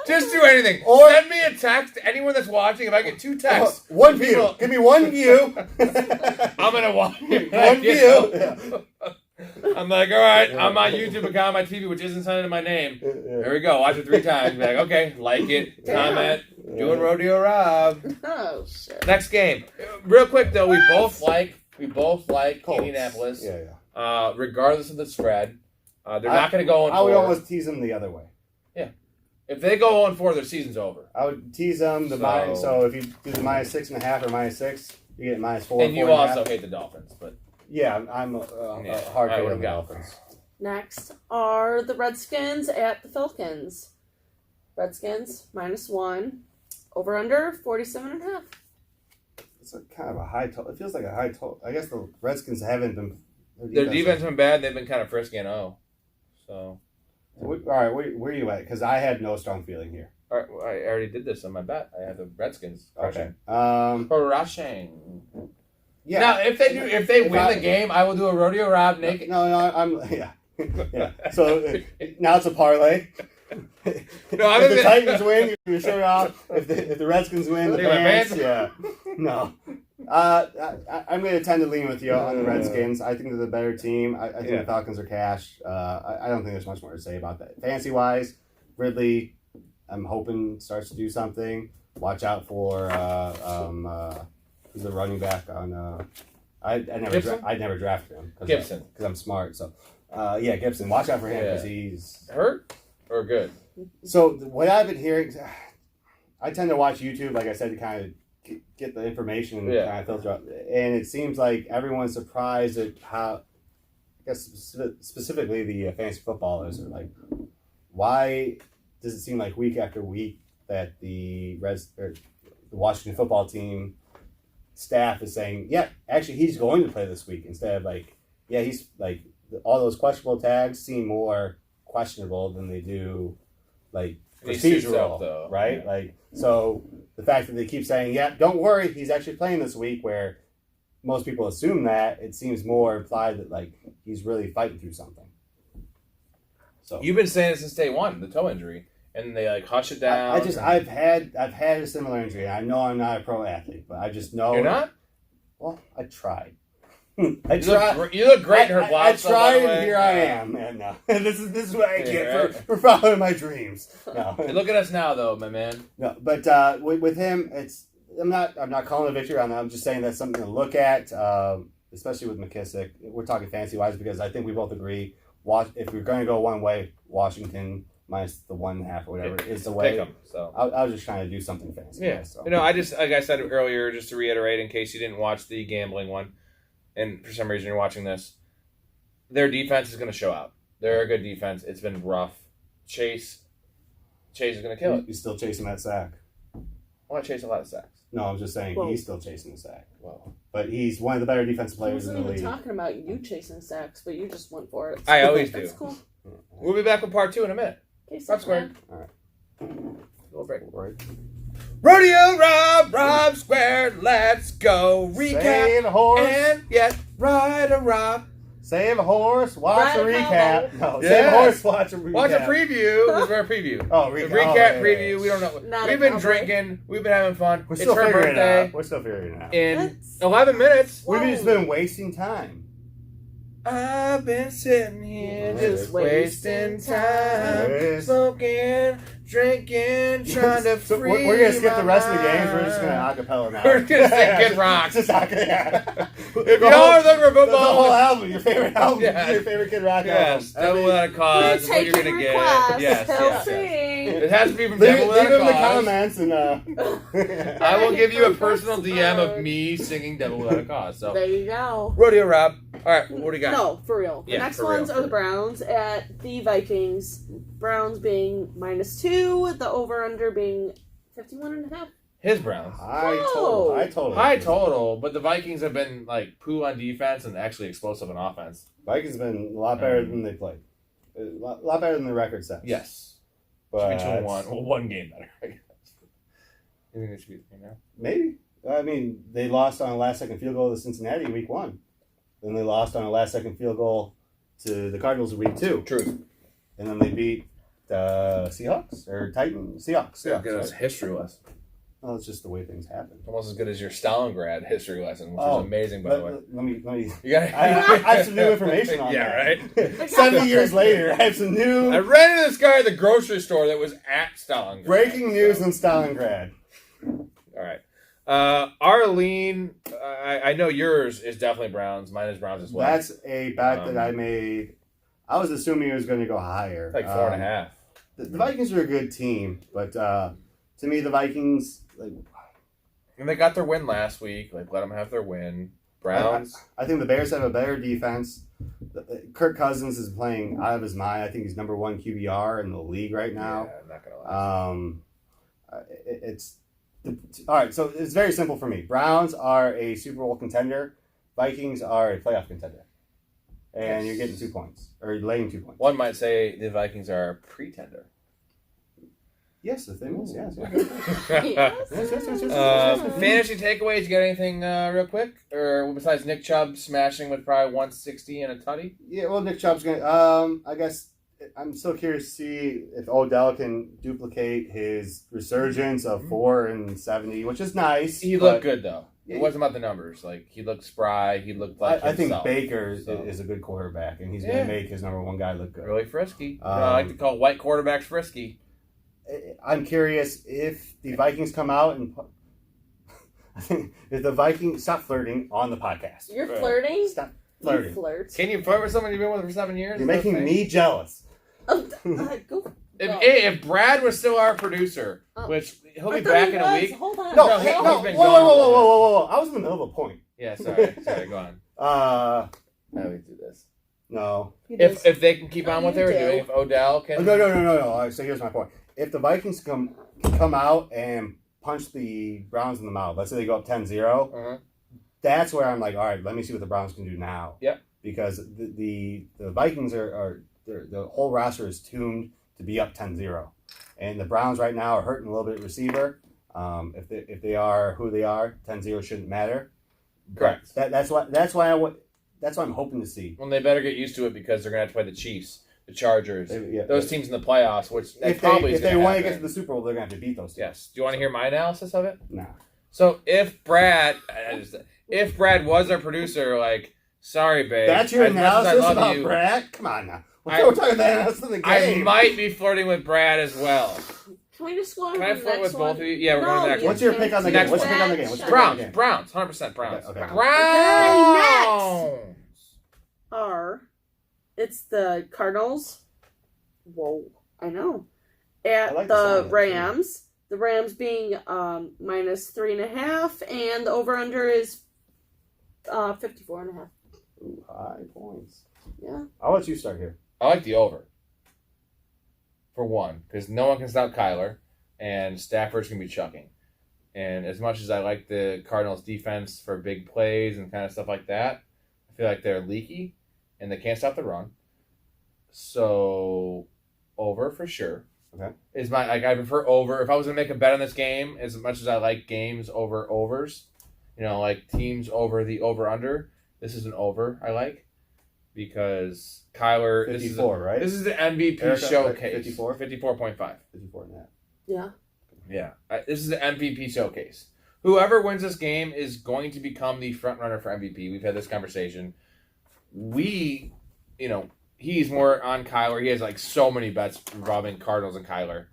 Just do anything. Or send me a text. Anyone that's watching, if I get 2 texts. One view. Give me 1 view. I'm going to watch it. 1 view. Yeah. I'm like, all right, on my YouTube account, on my TV, which isn't signed in my name. There we go. Watch it 3 times. Be like, okay, like it, comment, doing Rodeo Rob. Oh shit. Next game. Real quick though, we both like Colts. Indianapolis. Yeah. Regardless of the spread, they're not going to go 0-4. I would almost tease them the other way. Yeah. If they go 0-4, their season's over. I would tease them so if you do the -6.5 or -6, you get -4. And you also hate the Dolphins, but. Yeah, I'm hard on the Dolphins. Next are the Redskins at the Falcons. Redskins -1. Over under 47.5. It's kind of a high total. It feels like a high total. I guess the Redskins haven't been. Their defense has been bad. They've been kind of frisky and So. All right, where are you at? Because I had no strong feeling here. All right, I already did this on my bet. I had the Redskins. Okay. Rushing. Yeah. Now, if they win the game, I will do a Rodeo Rob naked. No, yeah. So now it's a parlay. If the Titans win, you show it off. If the Redskins win, the Pants. Yeah. No. I'm going to tend to lean with you on the Redskins. I think they're the better team. I think the Falcons are cash. I don't think there's much more to say about that. Fantasy wise, Ridley, I'm hoping starts to do something. Watch out for who's the running back on? I never drafted him. Gibson, because I'm smart. So, Gibson. Watch out for him because he's hurt or good. So what I've been hearing, I tend to watch YouTube, like I said, to kind of get the information and kind of filter out. And it seems like everyone's surprised at how, I guess specifically the fantasy footballers are like, why does it seem like week after week that the Washington football team staff is saying, yeah, actually he's going to play this week, instead of like, yeah, he's like, all those questionable tags seem more questionable than they do like procedural, though, right? Yeah. Like, so the fact that they keep saying, yeah, don't worry, he's actually playing this week, where most people assume that, it seems more implied that like he's really fighting through something. So you've been saying it since day one, the toe injury, and they like hush it down. I've had a similar injury. I know I'm not a pro athlete, but I just know you're not. Well, I tried. You look great in her blouse. I tried, and here I am. And no, this is what I get for following my dreams. No. Hey, look at us now, though, my man. No, but with him, I'm not calling a victory on that. I'm just saying that's something to look at, especially with McKissick. We're talking fancy wise, because I think we both agree. If we're going to go one way, Washington minus the 1.5 or whatever is the way. Pick 'em, so I was just trying to do something fancy. Yeah. So. I just, like I said earlier, just to reiterate, in case you didn't watch the gambling one, and for some reason you're watching this, their defense is going to show out. They're a good defense. It's been rough. Chase is going to kill it. He's still chasing that sack. I want to chase a lot of sacks. No, I'm just saying Whoa. he's still chasing the sack. Well, But he's one of the better defensive I players in wasn't the even league. talking about you chasing sacks, but you just went for it. I always do. That's cool. We'll be back with part 2 in a minute. Okay, RobSquared. All right. Little break. Right. Rodeo Rob Squared. Let's go. Recap Save a horse. and yes, ride a Rob. Save a horse. Watch a Right, recap. No, Yeah. save a horse. Watch a recap. Watch a preview. This is our preview. Oh, The recap. recap, yeah. preview. We don't know. Not We've a been cowboy. drinking. We've been having fun. We're It's still her figuring it birthday out. We're still figuring it out. in That's- 11 minutes. We've just been wasting time. I've been sitting here Just just wasting time, Yes. smoking, drinking, trying to So free we're gonna skip my the rest of the games. We're mind. just gonna acapella now. We're gonna sing Kid Rock. Just acapella. If y'all are looking for the football, whole album, your favorite album, Yeah. your favorite Kid Rock yes, album. Devil Without a Cause is what you're taking gonna get. requests. Yes, He'll yes, yes. sing. It has to be from Leave Devil it in Without the a Cause. comments and I will give you a personal That's DM of fine. me singing Devil Without a Cause. So, There you go. Rodeo Rob. All right, what do you got? No, for real. The Yeah, next for real, ones for are the real. Browns at the Vikings. Browns being -2, the over-under being 51.5. His Browns. high Whoa. total. High total, but the Vikings have been like poo on defense and actually explosive on offense. Vikings been a lot better than they played. A lot better than the record says. Yes. But Should be 2-1. Well, one game better, I guess. You think it should be the game now? maybe. I mean, they lost on a last-second field goal to Cincinnati in week 1. Then they lost on a last-second field goal to the Cardinals in week 2. Truth. And then they beat the Seahawks or Titans. Seahawks. Yeah, get Seahawks, us right? history lesson. Well, it's just the way things happen. Almost as good as your Stalingrad history lesson, which Oh, is amazing, by the way. Let me. You got I have some new information on yeah, that. right? 70 years later, I have some I new ran into this guy at the grocery store that was at Stalingrad. breaking news So- on Stalingrad. All right. Arlene, I know yours is definitely Browns. Mine is Browns as well. That's a bet that I made. I was assuming it was going to go higher. like 4.5. The Vikings are a good team, but to me, the Vikings, like, And they got their win last week. Like, let them have their win. Browns. I think the Bears have a better defense. Kirk Cousins is playing out of his mind. I think he's number 1 QBR in the league right now. Yeah, I'm not going to lie. It's all right. So it's very simple for me. Browns are a Super Bowl contender. Vikings are a playoff contender, and Yes. you're getting 2 points or you're laying 2 points. One might say the Vikings are a pretender. Yes, the thing is, yes. Fantasy takeaways, you got anything real quick? Or besides Nick Chubb smashing with probably 160 and a tutty? Yeah, well, Nick Chubb's gonna. I guess I'm still curious to see if Odell can duplicate his resurgence of 4-70, which is nice. He but looked good, though. Yeah. It wasn't about the numbers. Like, he looked spry. He looked like I think himself. Baker So- is a good quarterback, and he's Yeah. going to make his number 1 guy look good. Really frisky. I like to call white quarterbacks frisky. I'm curious if the Vikings come out and I think if the Vikings stop flirting on the podcast. You're flirting? Stop You flirting. flirt. Can you flirt with someone you've been with for 7 years? You're Is that a making thing? me jealous. Oh, go. If Brad was still our producer, Oh. which he'll be I thought back he in a was. week. Hold on. No, No, hey, he's no, been whoa, gone. whoa. I was in the middle of a point. Yeah, sorry, go on. Uh, How do we do this? no. He does. If they can keep on what they were You do. doing, if Odell can... No. All right, so here's my point. If the Vikings come out and punch the Browns in the mouth, let's say they go up 10-0, Uh-huh. that's where I'm like, all right, let me see what the Browns can do now. Yep. Because the Vikings are the whole roster is tuned to be up 10-0. And the Browns right now are hurting a little bit at receiver. If they are who they are, 10-0 shouldn't matter. Correct. That's why I'm hoping to see. Well, they better get used to it because they're going to have to play the Chiefs, the Chargers, Yeah. those teams in the playoffs, which If probably they want to get to the Super Bowl, they're going to have to beat those teams. Yes. Do you want to hear my analysis of it? No. So if Brad was our producer, like, sorry, babe. That's your as much as I analysis love about you, Brad? Come on now. I- We're talking about analysis of the I game. might be flirting with Brad as well. Can we just go on Can to I the flirt next with one? both of you? Yeah, we're going to the next you one. What's your pick on the can't game? What's your pick on the do game? What's that. your pick on the game? Browns, 100% Browns. Okay. Browns. It's the Cardinals. Whoa, I know. At I like the sound the of that, Rams. The Rams being -3.5, and the over-under is 54.5. Ooh, high points. Yeah. I'll let you start here. I like the over. For one, because no one can stop Kyler, and Stafford's going to be chucking. And as much as I like the Cardinals' defense for big plays and kind of stuff like that, I feel like they're leaky, and they can't stop the run. So, over for sure. Okay. I prefer over. If I was going to make a bet on this game, as much as I like games over overs, like teams over the over-under, this is an over I like. Because Kyler... 54, right? This is the MVP Erica, showcase. 54? 54.5. 54 and a half. Yeah. Yeah. This is the MVP showcase. Whoever wins this game is going to become the front runner for MVP. We've had this conversation. He's more on Kyler. He has like so many bets involving Cardinals and Kyler.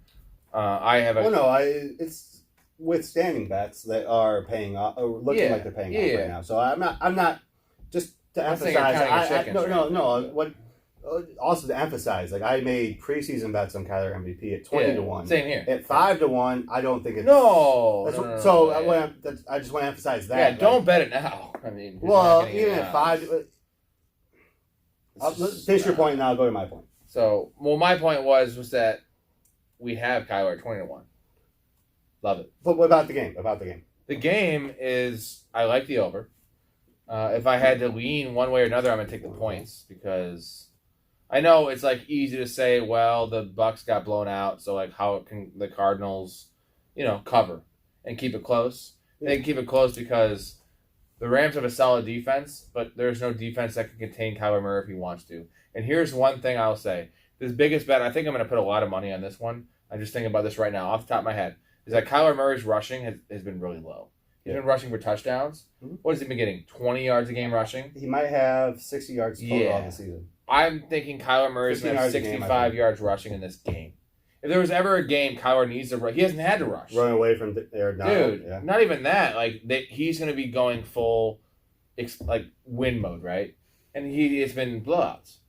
It's withstanding bets that are paying off, or looking like they're paying off right now. So I'm not just to emphasize. What also to emphasize, like I made preseason bets on Kyler MVP at 20 to 1. Same here. At 5 to 1, I don't think it's I just want to emphasize that. Yeah, don't bet it now. I mean, even at 5. Finish your point, and I'll go to my point. So, my point was that we have Kyler at 20 to 1. Love it. But what about the game? The game is I like the over. If I had to lean one way or another, I'm gonna take the points because I know it's like easy to say, well, the Bucs got blown out, so like how can the Cardinals, cover and keep it close? They can keep it close because the Rams have a solid defense, but there's no defense that can contain Kyler Murray if he wants to. And here's one thing I'll say: this biggest bet, I think I'm gonna put a lot of money on this one. I'm just thinking about this right now, off the top of my head, is that Kyler Murray's rushing has been really low. He's been rushing for touchdowns. Mm-hmm. What has he been getting? 20 yards a game rushing? He might have 60 yards total on the season. I'm thinking Kyler Murray's going to have 65 yards rushing in this game. If there was ever a game Kyler needs to rush, he hasn't had to rush. Run away from there. Dude, not even that. He's going to be going full win mode, right? And it's been blowouts.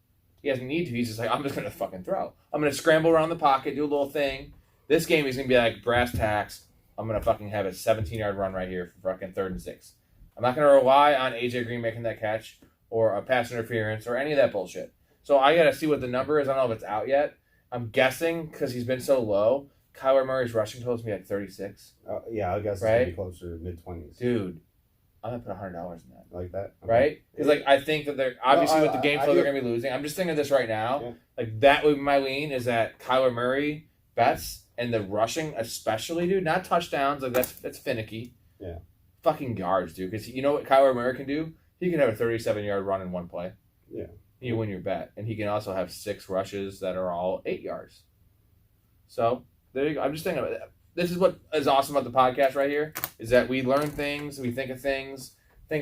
He doesn't need to. He's just like, I'm just going to fucking throw. I'm going to scramble around the pocket, do a little thing. This game, he's going to be like brass tacks. I'm going to fucking have a 17-yard run right here for fucking 3rd and 6. I'm not going to rely on A.J. Green making that catch or a pass interference or any of that bullshit. So I got to see what the number is. I don't know if it's out yet. I'm guessing, because he's been so low, Kyler Murray's rushing total is going to be like 36. Yeah, I guess it's going to be closer to mid-20s. Dude, I'm going to put $100 in that. Like that? Okay. Right? Because I think that they're, obviously with the game flow, they're going to be losing. I'm just thinking of this right now. Yeah. That would be my lean, is that Kyler Murray bets. And the rushing, especially, dude, not touchdowns. That's finicky. Yeah. Fucking yards, dude. Because you know what Kyler Murray can do? He can have a 37-yard run in one play. Yeah. You win your bet. And he can also have 6 rushes that are all 8 yards. So, there you go. I'm just thinking about that. This is what is awesome about the podcast right here, is that we learn things, we think of things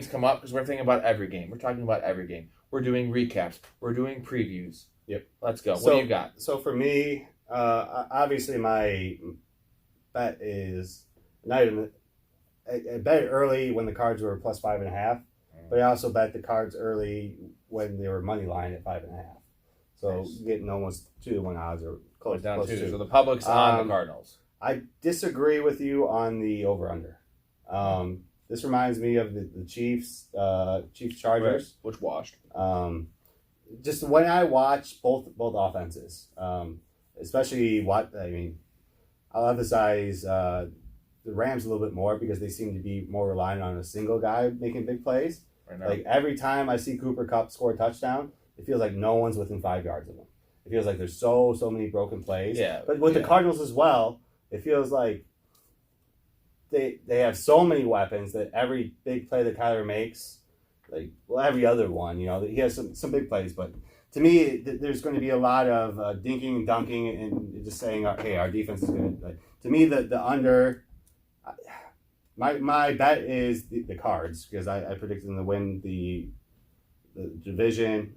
come up, because we're thinking about every game. We're talking about every game. We're doing recaps. We're doing previews. Yep. Let's go. What do you got? So, for me... obviously, my bet is not even. I bet early when the Cards were plus 5.5, but I also bet the Cards early when they were money line at 5.5. So getting almost 2-1 odds or close down to 2. So the public's on the Cardinals. I disagree with you on the over under. This reminds me of the Chiefs Chargers, right, which washed. Just when I watch both offenses. Especially I'll emphasize the Rams a little bit more because they seem to be more reliant on a single guy making big plays. Right now. Like every time I see Cooper Kupp score a touchdown, it feels like no one's within 5 yards of him. It feels like there's so many broken plays. Yeah. But with the Cardinals as well, it feels like they have so many weapons that every big play that Kyler makes, every other one, he has some big plays, but. To me, there's going to be a lot of dinking and dunking and just saying, hey, our defense is good. To me, the under, my bet is the Cards, because I predicted them to win the division,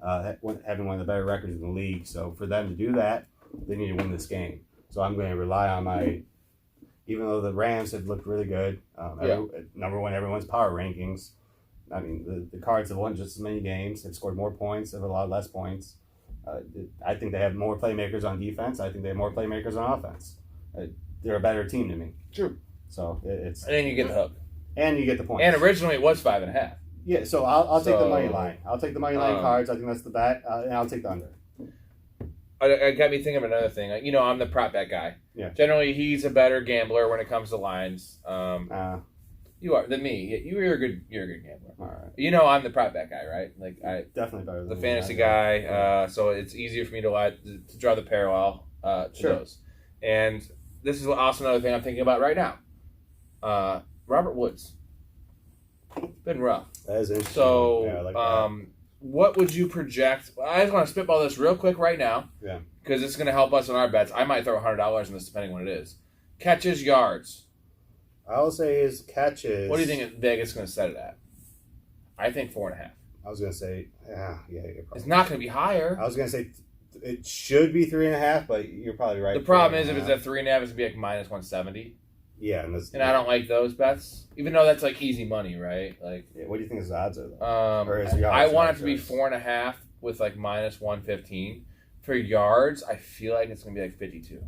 having one of the better records in the league. So for them to do that, they need to win this game. So I'm going to rely on even though the Rams have looked really good, number one, everyone's power rankings. I mean, the Cards have won just as many games. They've scored more points. They've a lot less points. I think they have more playmakers on defense. I think they have more playmakers on offense. They're a better team to me. True. So it's... And then you get the hook. And you get the points. And originally it was 5.5. Yeah, so I'll take the So, money line. I'll take the money line cards. I think that's the bet, and I'll take the under. It got me thinking of another thing. Like, I'm the prop bet guy. Yeah. Generally, he's a better gambler when it comes to lines. You are than me. You're a good gambler. All right. I'm the prop bet guy, right? Like Definitely better than the me. fantasy guy. So it's easier for me to draw the parallel to those. And this is also another thing I'm thinking about right now. Robert Woods. It's been rough. That is interesting. So, yeah, I like that. What would you project? I just want to spitball this real quick right now. Yeah. Because it's going to help us on our bets. I might throw $100 in this depending on what it is. Catches, yards. I'll say his catches. What do you think Vegas is going to set it at? I think 4.5. I was going to say, you're probably It's not going to be higher. I was going to say it should be 3.5, but you're probably right. The problem is if it's at 3.5, it's going to be like minus 170. Yeah, and I don't like those bets, even though that's like easy money, right? Like, what do you think his odds are? Though? I want it to be 4.5 with like minus 115 for yards. I feel like it's going to be like 52,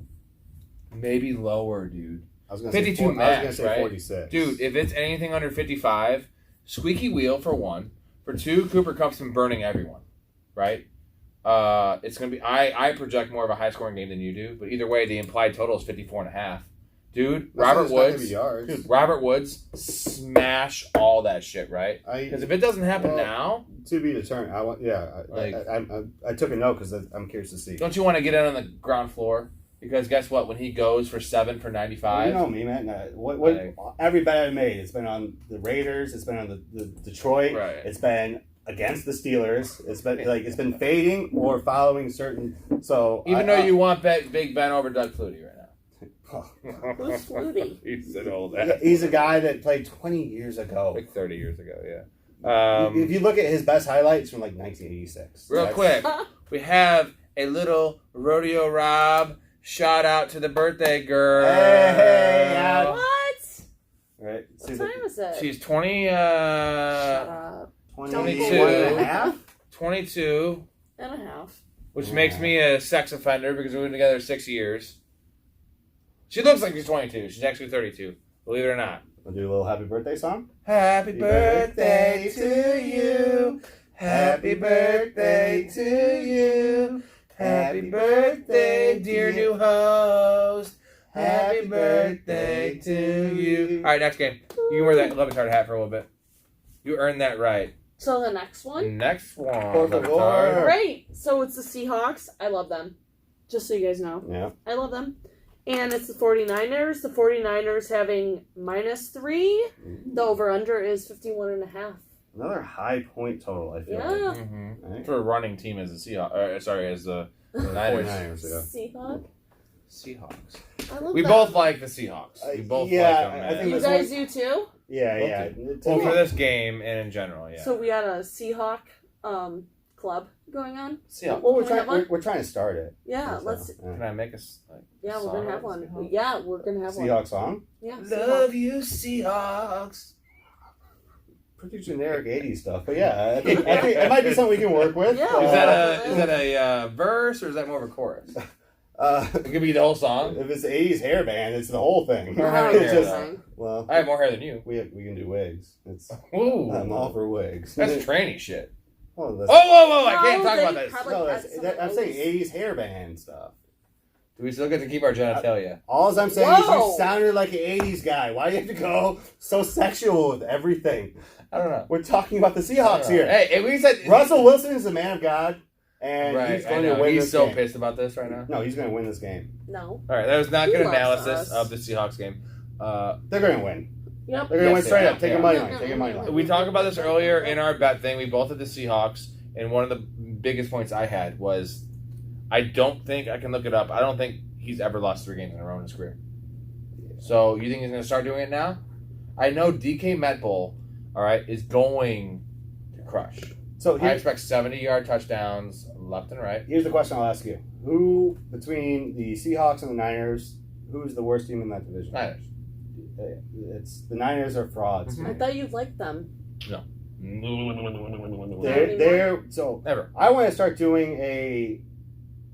maybe lower, dude. I was going 52 max, right? 46. Dude, if it's anything under 55, squeaky wheel for one. For two, Cooper Kupp's been burning everyone, right? It's going to be. I project more of a high scoring game than you do, but either way, the implied total is 54.5. Dude, Robert Woods, smash all that shit, right? Because if it doesn't happen now, to be determined. I took a note because I'm curious to see. Don't you want to get in on the ground floor? Because guess what? When he goes for 7 for 95, you know me, man. Every bet I made, it's been on the Raiders, it's been on the Detroit, right. It's been against the Steelers. It's been fading or following certain. So even though you want Big Ben over Doug Flutie right now. Who's Flutie? He's an old ass. He's a guy that played 20 years ago. Like 30 years ago, yeah. If you look at his best highlights from like 1986. Real quick, we have a little Rodeo Rob shout out to the birthday girl. Hey, what? Right. What time is it? She's 20. Shut up. 22 and a half? 22 and a half. Which makes me a sex offender because we've been together 6 years. She looks like she's 22. She's actually 32. Believe it or not. We'll do a little happy birthday song. Happy birthday to you. Happy birthday to you. Happy birthday, dear new host. Happy birthday to you. All right, next game. You can wear that Levitard hat for a little bit. You earned that right. So the next one? Next one. Great. So it's the Seahawks. I love them. Just so you guys know. Yeah. I love them. And it's the 49ers. The 49ers having -3. The over-under is 51.5. Another high point total, I feel like. Yeah. Right. For a running team as the Seahawks. As the Niners. Seahawks. I love we them. both like the Seahawks. We both like them. I think you guys do too? Yeah. Well, for this game and in general, yeah. So we got a Seahawk club going on. Seahawks. Well, we're trying to start it. Yeah, let's. Can I make yeah, we're gonna have one. Yeah, we're gonna have one. Seahawks song. Yeah. Love you, Seahawks. Pretty generic 80s stuff, but yeah, I think it might be something we can work with. Yeah. Is that a verse or is that more of a chorus? It could be the whole song. If it's the 80s hair band, it's the whole thing. Well, I have more hair than you. We can do wigs. Ooh. I'm all for wigs. That's tranny shit. Whoa! I can't talk about this. No, I'm saying 80s hair band stuff. Do we still get to keep our genitalia? All I'm saying is you sounded like an 80s guy. Why do you have to go so sexual with everything? I don't know. We're talking about the Seahawks here. Hey, we said Russell Wilson is a man of God, and he's going to win this game. He's so pissed about this right now. No, he's going to win this game. No. All right, that was not good analysis of the Seahawks game. They're going to win. Yep. They're going to win straight up. Take a money line. We talked about this earlier in our bet thing. We both had the Seahawks, and one of the biggest points I had was I don't think, I can look it up, I don't think he's ever lost 3 games in a row in his career. So you think he's going to start doing it now? I know DK Metcalf, all right, is going to crush. So I expect 70-yard touchdowns left and right. Here's the question I'll ask you. Who, between the Seahawks and the Niners, who's the worst team in that division? Niners. The Niners are frauds. I thought you liked them. No. They're so never. I want to start doing a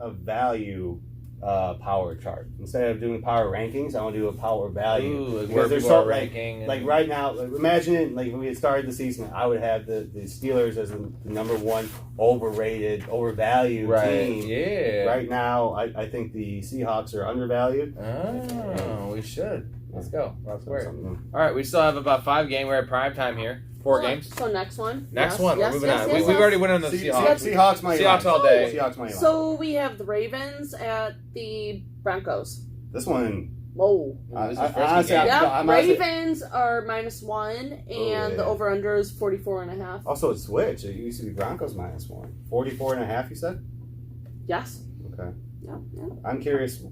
value power chart. Instead of doing power rankings, I want to do a power value. Ooh, because there's so ranking. Like right now, imagine it, like when we had started the season, I would have the Steelers as the number one overrated, overvalued team. Yeah. Right now, I think the Seahawks are undervalued. Oh, we should. Let's go. RobSquared. All right, we still have about 5 games. We're at prime time here. 4 games. So next one. Next one. We're moving on. Yes, We've already went on the Seahawks. Seahawks all day. Seahawks money line. So we have the Ravens at the Broncos. This one. Whoa. Honestly, Ravens are -1, and the over/under is 44.5. Also, it switched. It used to be Broncos -1. 44.5, you said? Yes. Okay. Yeah. I'm curious.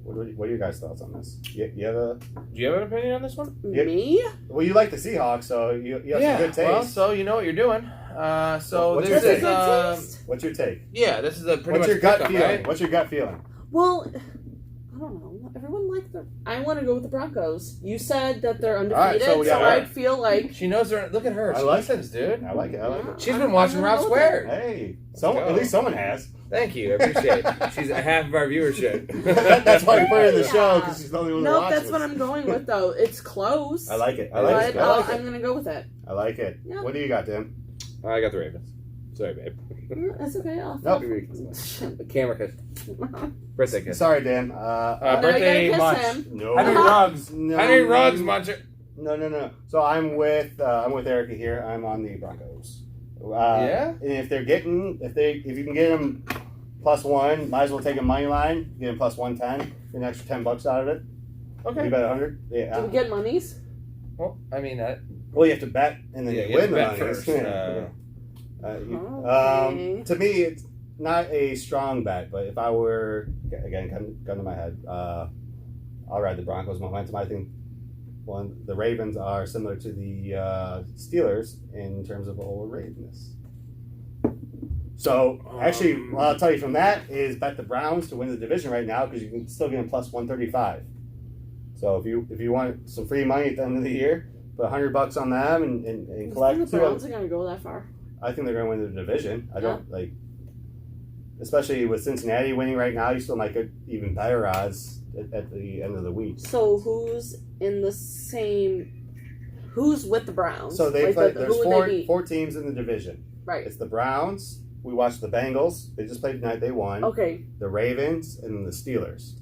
What are your guys' thoughts on this? You have a? Do you have an opinion on this one? Me? Well, you like the Seahawks, so you have some good taste. Well, so you know what you're doing. What's this your is take? What's your take? Yeah, this is a pretty What's much your gut pickup, feeling? right? What's your gut feeling? Well, I don't know. Everyone likes the. I want to go with the Broncos. You said that they're undefeated, All right, so I feel like She knows her. Look at her. She listens, dude. I like it. She's been watching RobSquared. Hey, at least someone has. Thank you. I appreciate it. She's half of our viewership. That's why we put her in the show, because she's the only one who no, watches. that's what I'm going with though. It's close. I like it. But I'm gonna go with it. I like it. Yeah. What do you got, Tim? I got the Ravens. Sorry, babe. That's okay. The camera kiss. Birthday kiss. Sorry, Dan. Birthday kiss munch. him. No. Henry Ruggs. No. Henry Ruggs, muncher. No. So I'm with Erica here. I'm on the Broncos. Yeah. And if you can get them +1, might as well take a money line. Get them +110. Get an extra $10 out of it. Okay. You bet 100. Yeah. Do we get monies? Well, I mean, well, you have to bet and then you win the money. first. To me, it's not a strong bet, but if I were, again, gun to my head, I'll ride the Broncos momentum. I think the Ravens are similar to the Steelers in terms of overratedness. So, actually, what I'll tell you from that is bet the Browns to win the division right now, because you can still get them +135. So if you want some free money at the end of the year, put $100 on them and collect. The Browns are going to go that far. I think they're going to win the division. I don't especially with Cincinnati winning right now. You still might get even better odds at the end of the week. So who's in the same? Who's with the Browns? So they play. There's four teams in the division. Right. It's the Browns. We watched the Bengals. They just played tonight. They won. Okay. The Ravens and the Steelers.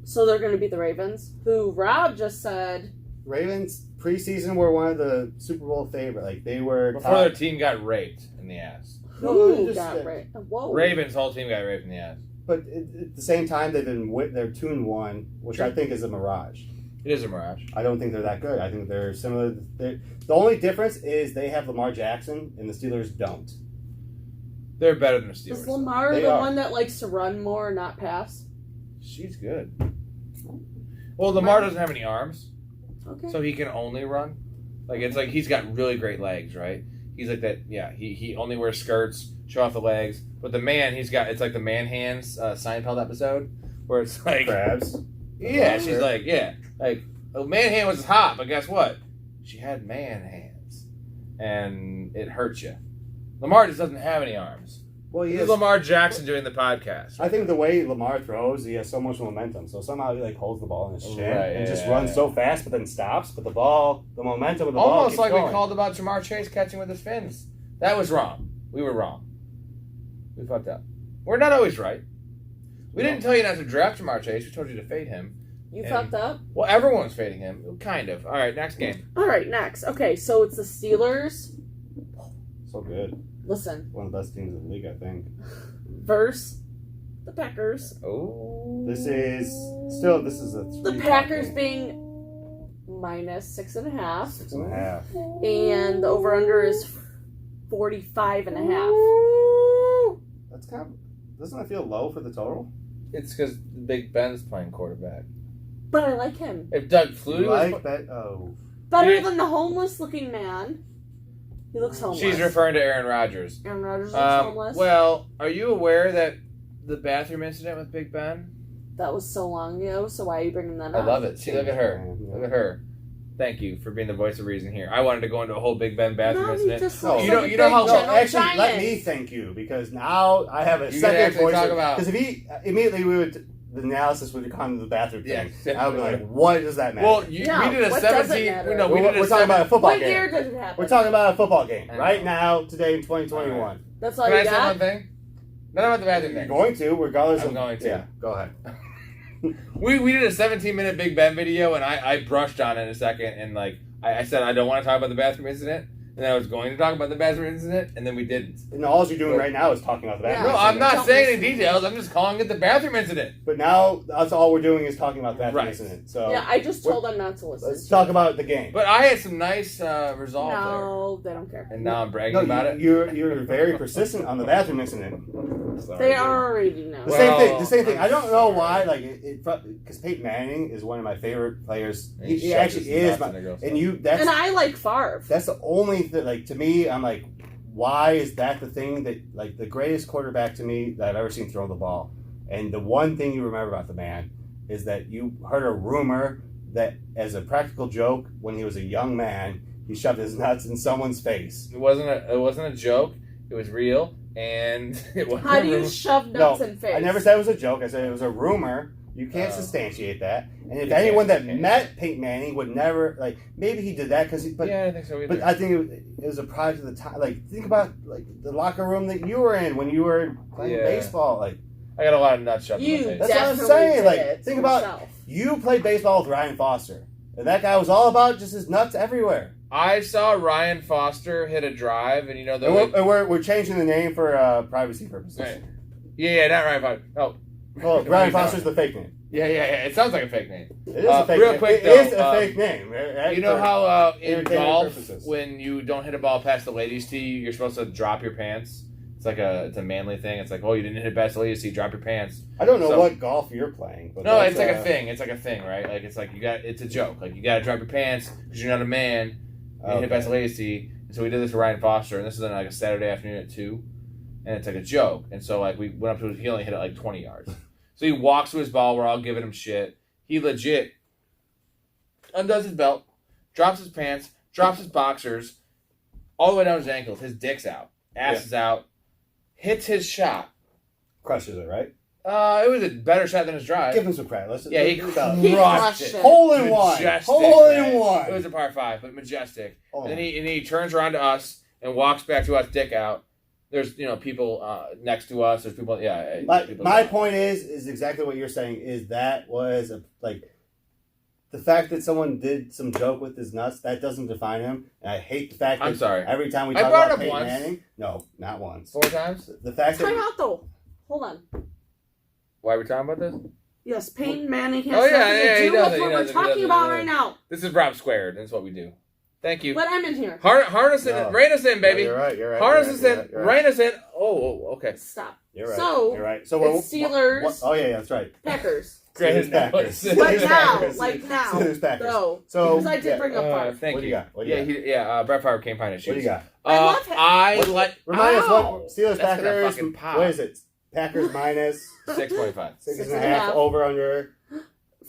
So they're going to beat the Ravens, who Rob just said. Ravens preseason were one of the Super Bowl favorite. Like they were before their team got raped in the ass. Who got raped? Whoa. Ravens' whole team got raped in the ass. But at the same time, they're 2-1, which I think is a mirage. It is a mirage. I don't think they're that good. I think they're similar. The only difference is they have Lamar Jackson and the Steelers don't. They're better than the Steelers. Is Lamar one that likes to run more, not pass? She's good. Well, Lamar doesn't have any arms. Okay. So he can only run. Like it's like he's got really great legs, right? He's like that. Yeah. He only wears skirts, show off the legs. But the man, it's like the man hands Seinfeld episode where it's like crabs. Yeah, she's like man hand was hot, but guess what? She had man hands, and it hurt you. Lamar just doesn't have any arms. Well, He's Lamar Jackson doing the podcast. I think the way Lamar throws, he has so much momentum. So somehow he holds the ball in his chin and just runs so fast, but then stops. But the momentum of the ball almost like going. We called about Jamar Chase catching with his fins. That was wrong. We were wrong. We fucked up. We're not always right. We didn't tell you not to draft Jamar Chase. We told you to fade him. You fucked up? Well, everyone's fading him. Kind of. All right, next game. All right, next. Okay, so it's the Steelers. So good. Listen. One of the best teams in the league, I think. Versus the Packers. Oh. This is a the Packers being -6.5. 6.5. And the over-under is 45.5. That's doesn't that feel low for the total? It's because Big Ben's playing quarterback. But I like him. If Doug Flutie was... Better than the homeless-looking man. He looks homeless. She's referring to Aaron Rodgers. Aaron Rodgers looks homeless. Well, are you aware that the bathroom incident with Big Ben? That was so long ago, so why are you bringing that up? I love it. See, look at her. Look at her. Thank you for being the voice of reason here. I wanted to go into a whole Big Ben bathroom incident. You know how actually let me thank you, because now I have a second voice. Because if he immediately the analysis would have come to the bathroom thing. Yeah, I would be like, what does that matter? Well, we did a what does it 17. matter? No, we're talking about a football What game. year did it happen? We're talking about a football game I right know. now, today in 2021. That's all Can I you say one got? thing? Not about the bathroom You're thing. going to, regardless I'm of. going to. Yeah, go ahead. We did a 17-minute Big Ben video, and I brushed on it in a second, and like I said, I don't want to talk about the bathroom incident, and then I was going to talk about the bathroom incident, and then we didn't. And all you're doing right now is talking about the bathroom. No, I'm incident. not saying any details. I'm just calling it the bathroom incident. But now that's all we're doing is talking about the bathroom Right. incident. So Yeah, I just told them not to listen. let's talk about the game. But I had some nice resolve No, they don't care. there, and now I'm bragging No, about it. you're very persistent on the bathroom incident. Sorry, They dude. already know. The Well, same thing. I don't know I'm why. sorry. Like, because Peyton Manning is one of my favorite players. And He shoves actually his is. nuts My, in the girl's and mouth. you. That's And I like Favre. that's the only thing. Like to me, I'm like, why is that the thing that like the greatest quarterback to me that I've ever seen throw the ball? And the one thing you remember about the man is that you heard a rumor that as a practical joke when he was a young man, he shoved his nuts in someone's face. It wasn't a joke. It was real, and it wasn't. How do a you rumor. shove nuts No, in face? I never said it was a joke. I said it was a rumor. You can't substantiate that. And if You anyone that can't. met Peyton Manning would never like, maybe he did that because, but Yeah, I think so either. but I think it was a product of the time. Like think about like the locker room that you were in when you were playing Yeah. baseball. Like I got a lot of nuts shoved in You my face. That's what I'm definitely saying, did like, it think about- yourself. you played baseball with Ryan Foster, and that guy was all about just his nuts everywhere. I saw Ryan Foster hit a drive, and you know the And we're changing the name for privacy purposes. Right. Yeah, not Ryan Foster. Oh, Well, Ryan Foster's the fake name. yeah. It sounds like a fake name. It is a fake real name. quick, It is though, a fake name. Right? You know how in entertainment golf, purposes. when you don't hit a ball past the ladies' tee, you're supposed to drop your pants. It's a manly thing. It's like, oh, you didn't hit it past the ladies' tee, drop your pants. I don't know So- what golf you're playing. But No, that's, it's like a thing. It's like a thing, right? Like it's like it's a joke. Like you got to drop your pants because you're not a man. And you hit past the ladies' tee. And so we did this with Ryan Foster, and this is on like a Saturday afternoon at 2, and it's like a joke. And so like we went up to his, he only hit it like 20 yards. So he walks to his ball. We're all giving him shit. He legit undoes his belt, drops his pants, drops his boxers, all the way down his ankles. His dick's out, ass is out, hits his shot. crushes it, right? It was a better shot than his drive. Give him some credit. Let's Yeah, he He crushed crushed it. it. hole in one. Majestic, Hole in man. one. It was a par 5, but majestic. Oh. And then he turns around to us and walks back to us, dick out. There's people next to us. There's people. Yeah. My point is exactly what you're saying. Is that was the fact that someone did some joke with his nuts, that doesn't define him. And I hate the fact that I'm sorry. every time we I talk brought it about up Peyton once. Manning, no, not once. 4 times. The fact Time that out though. Hold on. Why are we talking about this? Yes, Peyton Manning has Oh, yeah, nothing yeah, to he do does with it, what he we're does it, he talking does it, about he does right it. now. This is RobSquared. That's what we do. Thank you. Let him in here. Harness in, No. rein us in, baby. You're right. Harness us in, You're right. rein us in. Oh, okay. Stop. You're right. So, you're right. So it's Steelers. Oh yeah, that's right. Packers. Steelers, Packers. But But Steelers, now, Packers. like now. Steelers, Packers. No. So Because I did bring up Favre. Thank What do you. you got? What do you got? Brett Favre came find his shoes. What do you got? I love him. Remind us Ow. what Steelers, That's gonna Packers. fucking pop. What is it? Packers minus 6.5. 6.5 over under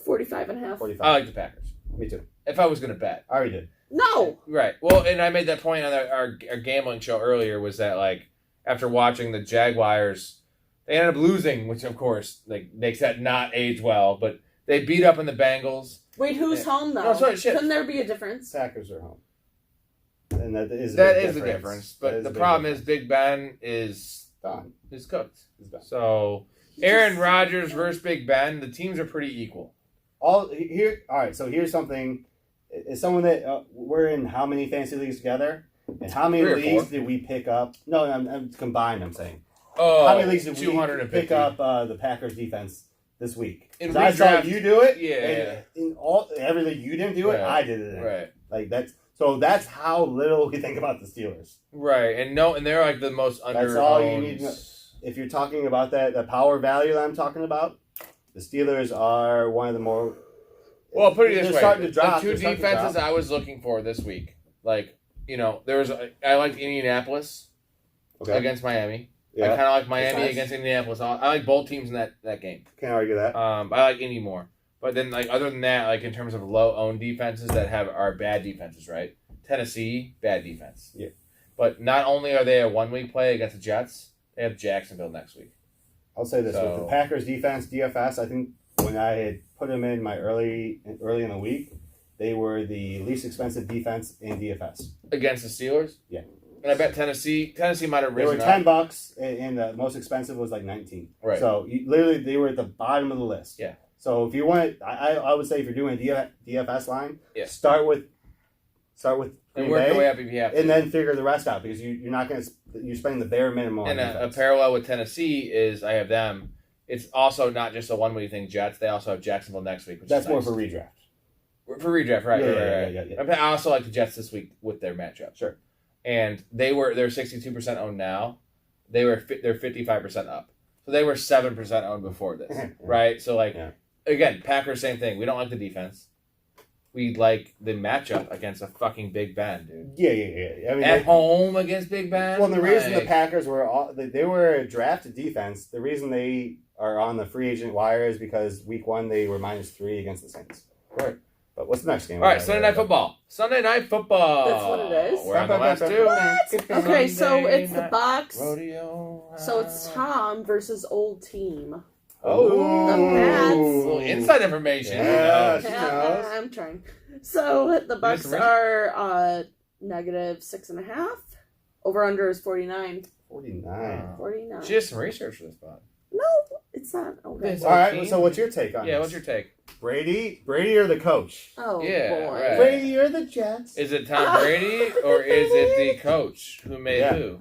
45 and a half. 45. I like the Packers. Me too. If I was going to bet. I already did. No. Right. Well, and I made that point on our gambling show earlier was that, like, after watching the Jaguars, they ended up losing, which, of course, like makes that not age well, but they beat up on the Bengals. Wait, who's home though? No, sorry, shit. Couldn't there be a difference? Packers are home. And that is a That big is the difference. That But is the a big problem is difference. Big Ben is Done. cooked. It's done. So, Aaron Rodgers versus Big Ben, the teams are pretty equal. All right. So here's something. Is someone that we're in how many fantasy leagues together, and how many 3 or leagues 4. did we pick up? No, I'm combined. I'm saying Oh, how many leagues did we 250. pick up the Packers defense this week? In 'Cause I saw redraft, you do it. yeah. And in every league you didn't do it, Right. I did it. In. Right. Like that's how little we think about the Steelers. Right. And they're like the most under. That's all you need to know. If you're talking about the power value that I'm talking about, the Steelers are one of the more. Well, put it this they're way: starting to drop. the 2 They're starting to defenses drop. I was looking for this week, like I liked Indianapolis Okay. against Miami. I Yeah. kind of like Miami nice. against Indianapolis. I like both teams in that game. Can't argue that. I like Indy more, but then like other than that, like in terms of low owned defenses that are bad defenses, right? Tennessee, bad defense. Yeah. But not only are they a 1 week play against the Jets, they have Jacksonville next week. I'll say this with the Packers defense, DFS. I think when I had put them in my early in the week, they were the least expensive defense in DFS against the Steelers. Yeah, and I bet Tennessee might have risen. They were $10, and the most expensive was like 19. Right. So literally, they were at the bottom of the list. Yeah. So if you want, I would say if you're doing a DFS line, start with and work your way up if you have to, and then figure the rest out because you're not going to you're spending the bare minimum. And on a parallel with Tennessee is I have them. It's also not just a one-week thing. Jets. They also have Jacksonville next week. Which that's is more nice. for redraft. For redraft, right? Yeah. I also like the Jets this week with their matchup. Sure. And they're 62% owned now. They're 55% up. So they were 7% owned before this, right? So again, Packers same thing. We don't like the defense. We like the matchup against a fucking Big Ben, dude. Yeah. I mean, at home against Big Ben. Well, the reason the Packers they were a drafted defense. The reason they are on the free agent wire is because week 1 they were -3 against the Saints. Right. But what's the next game? All right, Sunday Night Football. Sunday Night Football. That's what it is. We're on the last two. What? Okay, so it's the Bucks. Rodeo. So it's Tom versus old team. Oh, the Pats. Little inside information. Yeah, You know. she knows. I'm trying. So the Bucks are -6.5. Over under is 49. 49. 49. She has some research for this spot. No, it's not. Okay. It's All right. So what's your take on Yeah, this? what's your take? Brady or the coach? Oh Yeah, boy. right. Brady or the Jets? Is it Tom Brady or is it the coach who made who?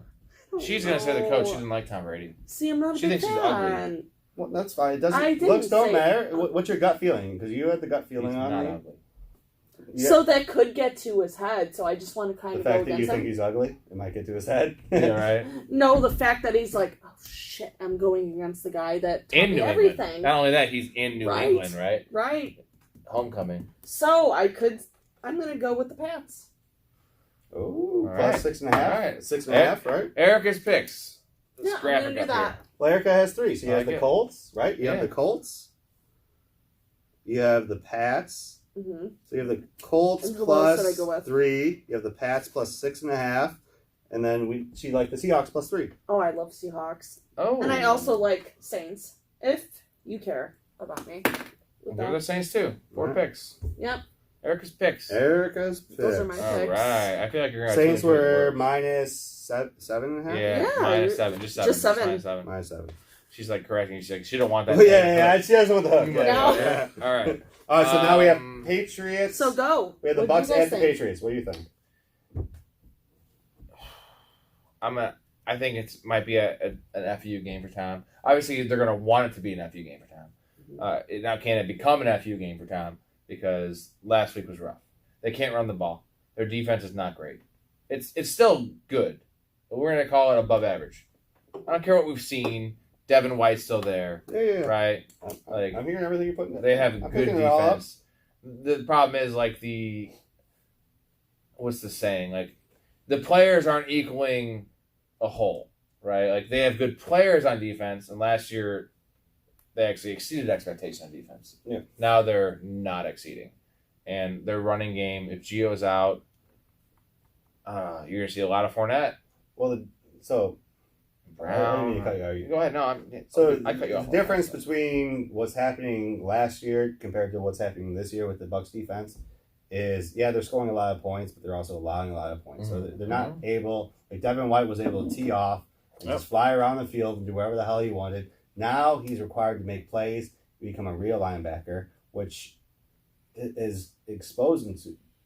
Oh, She's going to say the coach. She doesn't like Tom Brady. See, I'm not a She big thinks she's fan. ugly. Well, that's fine. It I doesn't. didn't Looks don't say- matter. What's your gut feeling? Because you had the gut feeling He's on not me. ugly. Yeah. So that could get to his head. So I just want to kind The of go fact that you against think him. he's ugly, it might get to his head. Yeah, right? No, the fact that he's like, oh shit, I'm going against the guy that taught In me New everything. England. Not only that, he's in New Right. England, right? Right. Homecoming. So I'm gonna go with the Pats. Oh, All plus right. 6.5. All right. 6.5, right? Erica's picks. Yeah, I'm Graphic gonna do up that. here. Well, Erica has 3. So you I have like the it. Colts, right? You Yeah. have the Colts. You have the Pats. Mm-hmm. So you have the Colts And who else did I plus go with? 3. You have the Pats plus 6.5. And then she liked the Seahawks plus 3. Oh, I love Seahawks, Oh. and I also like Saints. If you care about me. With They're the that. Saints too. 4 Right. picks. Yep. Erica's picks. Erica's picks. Those are my All picks. right. I feel like you're going to Saints were -7.5. Yeah, Yeah, -7. Just 7. just 7. -7. -7. She's like correcting you. She's like, she don't want that. Oh, yeah. She doesn't want the hook. No. Yeah. All right. All right, so now we have Um, Patriots. So go. We have the What do Bucks you guys and the think? Patriots. What do you think? I think it might be an FU game for Tom. Obviously, they're going to want it to be an FU game for Tom. Now, can it become an FU game for Tom? Because last week was rough. They can't run the ball. Their defense is not great. It's still good, but we're going to call it above average. I don't care what we've seen. Devin White's still there, Yeah. right? I'm hearing everything you're putting. They have I'm good picking it all up. defense. The problem is what's the saying? Like the players aren't equaling a whole, right? Like they have good players on defense, and last year they actually exceeded expectations on defense. Yeah. Now they're not exceeding, and their running game. If Gio's out, you're gonna see a lot of Fournette. Well, so Brown. I cut you off. Go ahead. No, I cut you off. The difference between what's happening last year compared to what's happening this year with the Bucks defense is, they're scoring a lot of points, but they're also allowing a lot of points. So they're not able, like Devin White was able to tee off and just fly around the field and do whatever the hell he wanted. Now he's required to make plays, become a real linebacker, which is exposed him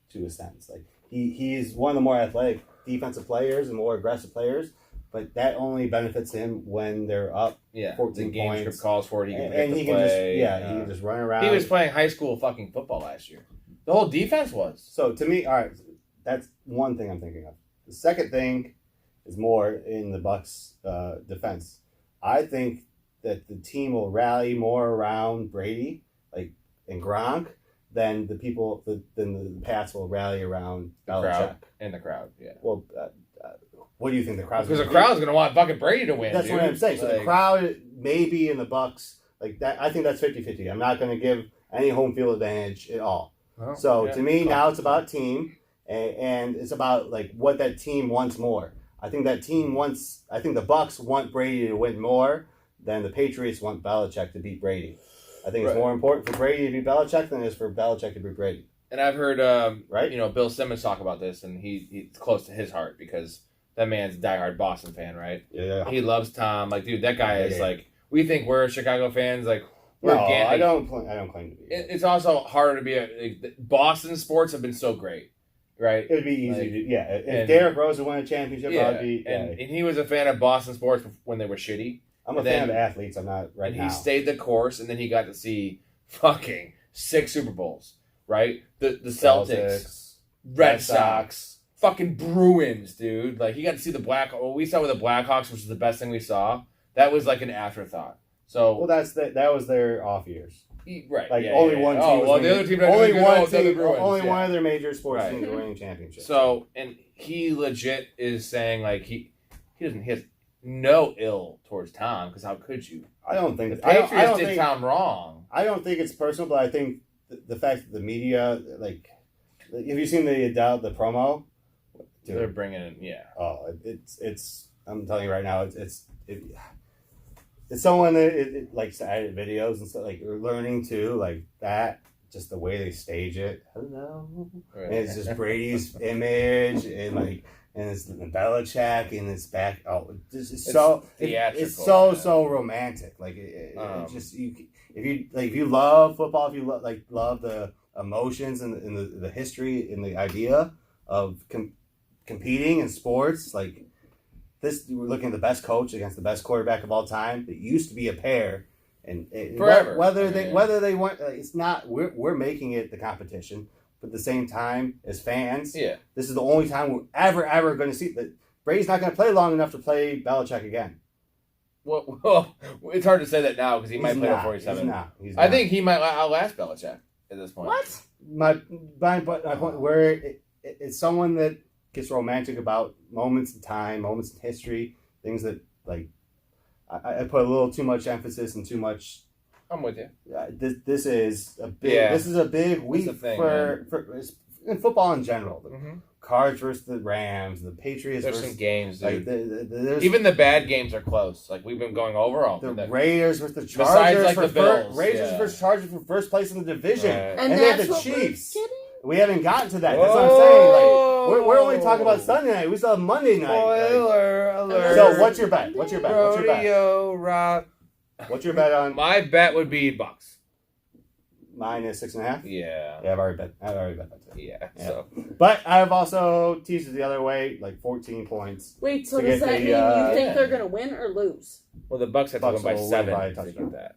to a sense. Like he is one of the more athletic defensive players and more aggressive players. But that only benefits him when they're up 14 the game points. script calls for it. He can pick And the he can play. he can just run around. He was playing high school fucking football last year. The whole defense was. So to me, all right, that's one thing I'm thinking of. The second thing is more in the Bucks' defense. I think that the team will rally more around Brady, and Gronk, than the Pats will rally around Belichick. In the crowd, yeah. Well, what do you think the crowd's Because the gonna do? crowd's going to want fucking Brady to win. That's dude. what I'm saying. So the Like, crowd may be in the Bucks like that. I think that's 50-50. I'm not going to give any home field advantage at all. well, So yeah. to me, now it's about team, and it's about what that team wants more. I think the Bucks want Brady to win more then the Patriots want Belichick to beat Brady. I think it's Right. more important for Brady to beat Belichick than it is for Belichick to beat Brady. And I've heard, Right? Bill Simmons talk about this, and he's close to his heart because that man's a diehard Boston fan, right? Yeah. He loves Tom. Like, dude, that guy is Yeah. like. We think we're Chicago fans, like. We're No, I don't claim to be. It's also harder to be Boston sports have been so great, right? It would be easy Like, to, yeah. If and- Derrick Rose would win a championship, Yeah, I'd be. and he was a fan of Boston sports when they were shitty. I'm a and fan then- of athletes. I'm not right and now. he stayed the course, and then he got to see fucking 6 Super Bowls, right? The Celtics, Red Sox, fucking Bruins, dude. Like, he got to see what we saw with the Blackhawks, which is the best thing we saw. That was like an afterthought. So, Well, that was their off years. right. Like yeah, only yeah, one yeah. team. Oh, was well, the winning- other team only one the team, Bruins, only yeah. one of their major sports Right. teams were winning championships. So, and he legit is saying, like, he has no ill towards Tom, because how could you? I don't think The I don't- Patriots I don't did think, Tom wrong. I don't think it's personal, but I think the fact that the media, like, have you seen the promo? Dude, They're bringing in, yeah. oh, it's. I'm telling you right now, it's someone that it likes to edit videos and stuff. Like, you're learning too, like that. Just the way they stage it. Hello. Right. And it's just Brady's image and like. And it's Belichick and it's back. Oh, it's so theatrical, it's so man. so romantic. Like it just if you love football, if you love the emotions and the history and the idea of competing in sports, like this, we're looking at the best coach against the best quarterback of all time. It used to be a pair, and Forever. whether Yeah. they want, it's not. We're making it the competition. But at the same time, as fans, Yeah. this is the only time we're ever going to see that Brady's not going to play long enough to play Belichick again. Well, it's hard to say that now because he might He's play not. at 47. He's not. I think he might outlast Belichick at this point. What? my point where it's someone that gets romantic about moments in time, moments in history, things that like I put a little too much emphasis and too much. I'm with you. This is a big. Yeah. This is a big week the thing, for in football in general. The Mm-hmm. Cards versus the Rams, the Patriots There's versus some games, dude. like there's Even the bad games are close. Like, we've been going over all the that. Raiders versus the Besides, Chargers like, for the Bills, Raiders yeah. versus Chargers for first place in the division. Right. And, And they have that's the what Chiefs. we're getting? We haven't gotten to that. That's what I'm saying. Like we're only talking about Sunday night. We still have Monday night. Like, Spoiler alert. so what's your bet? What's your bet? What's your bet? Rodeo, Rob. What's your bet on My bet would be Bucks. mine is 6.5? Yeah. Yeah, I've already bet that. Yeah. Yeah. So But I've also teased it the other way, like 14 points. Wait, so To does get that the, mean you yeah. think they're going to win or lose? well, the Bucks have to Bucks win by will win 7 by a to touchdown. get that.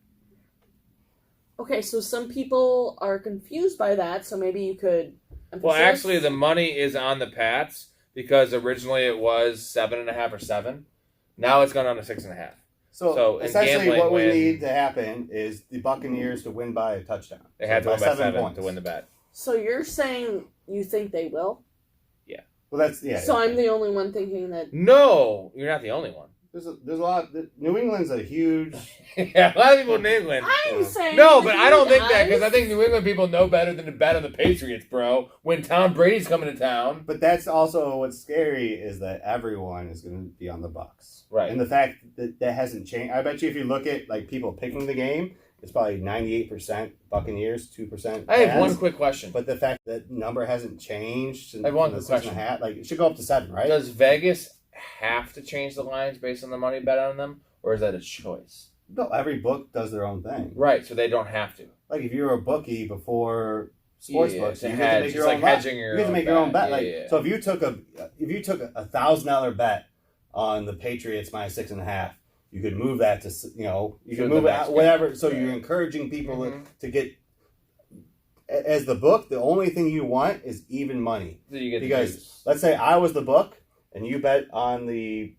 Okay, so some people are confused by that, so maybe you could emphasize. Well, actually, the money is on the Pats because originally it was 7.5 or 7. Now it's gone on to 6.5. So in essentially gambling, what we when- need to happen is the Buccaneers to win by a touchdown. They had to win by 7 points. to win the bet. So you're saying you think they will? Well, that's, yeah. So I'm the only one thinking that. No, you're not the only one. There's a lot. New England's a huge. Yeah, a lot of people in England. I'm Yeah. saying. No, but I don't think that guys. because I think New England people know better than to bet on the Patriots, bro. When Tom Brady's coming to town, But that's also what's scary is that everyone is going to be on the Bucks, Right. And the fact that that hasn't changed. I bet you if you look at like people picking the game, it's probably 98% Buccaneers, 2%. I have Pats. one quick question. But the fact that number hasn't changed. I have one from the quick 6.5, question. like it should go up to 7, right? Does Vegas have to change the lines based on the money bet on them, or is that a choice? No, every book does their own thing. Right, so they don't have to. Like if you're a bookie before sports books, to you hedge. get to make It's your like own bet. hedging your You get to own make your own bet. bet. Like Yeah. so, if you took a $1,000 bet on the Patriots minus 6.5, you could move that to you To could the move it next out, whatever. game. So Right. you're encouraging people Mhm. to get. As the book, the only thing you want is even money. So you get Because the juice. let's say I was the book and you bet on the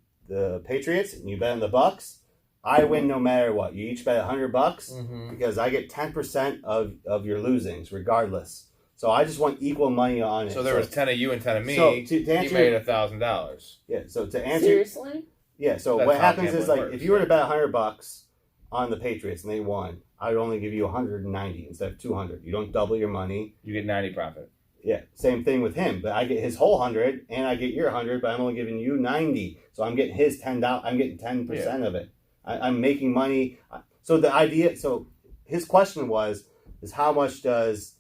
Patriots and you bet on the Bucks, I win no matter what. You each bet $100 Mhm. because I get 10% of your losings regardless. So I just want equal money on it. So there was 10 of you and 10 of me. So to He answer, made $1,000. yeah. So to answer, Seriously? yeah. So That's what how happens is gambling like works, if you were to yeah. bet $100 on the Patriots and they won, I would only give you 190 instead of 200. You don't double your money. You get 90 profit. Yeah, same thing with him. But I get his whole 100 and I get your 100, but I'm only giving you 90. So I'm getting his $10. I'm getting 10% of it. I'm making money. So his question is how much does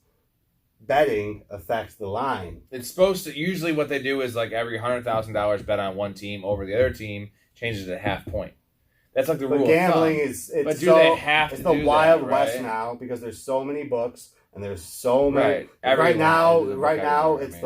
betting affect the line? It's supposed to, usually what they do is like every $100,000 bet on one team over the other team changes to half point. That's like the rule. But gambling of is but do they have to it's the do Wild that, West right? now because there's so many books and there's so many. Right. Right now, Everyone, it's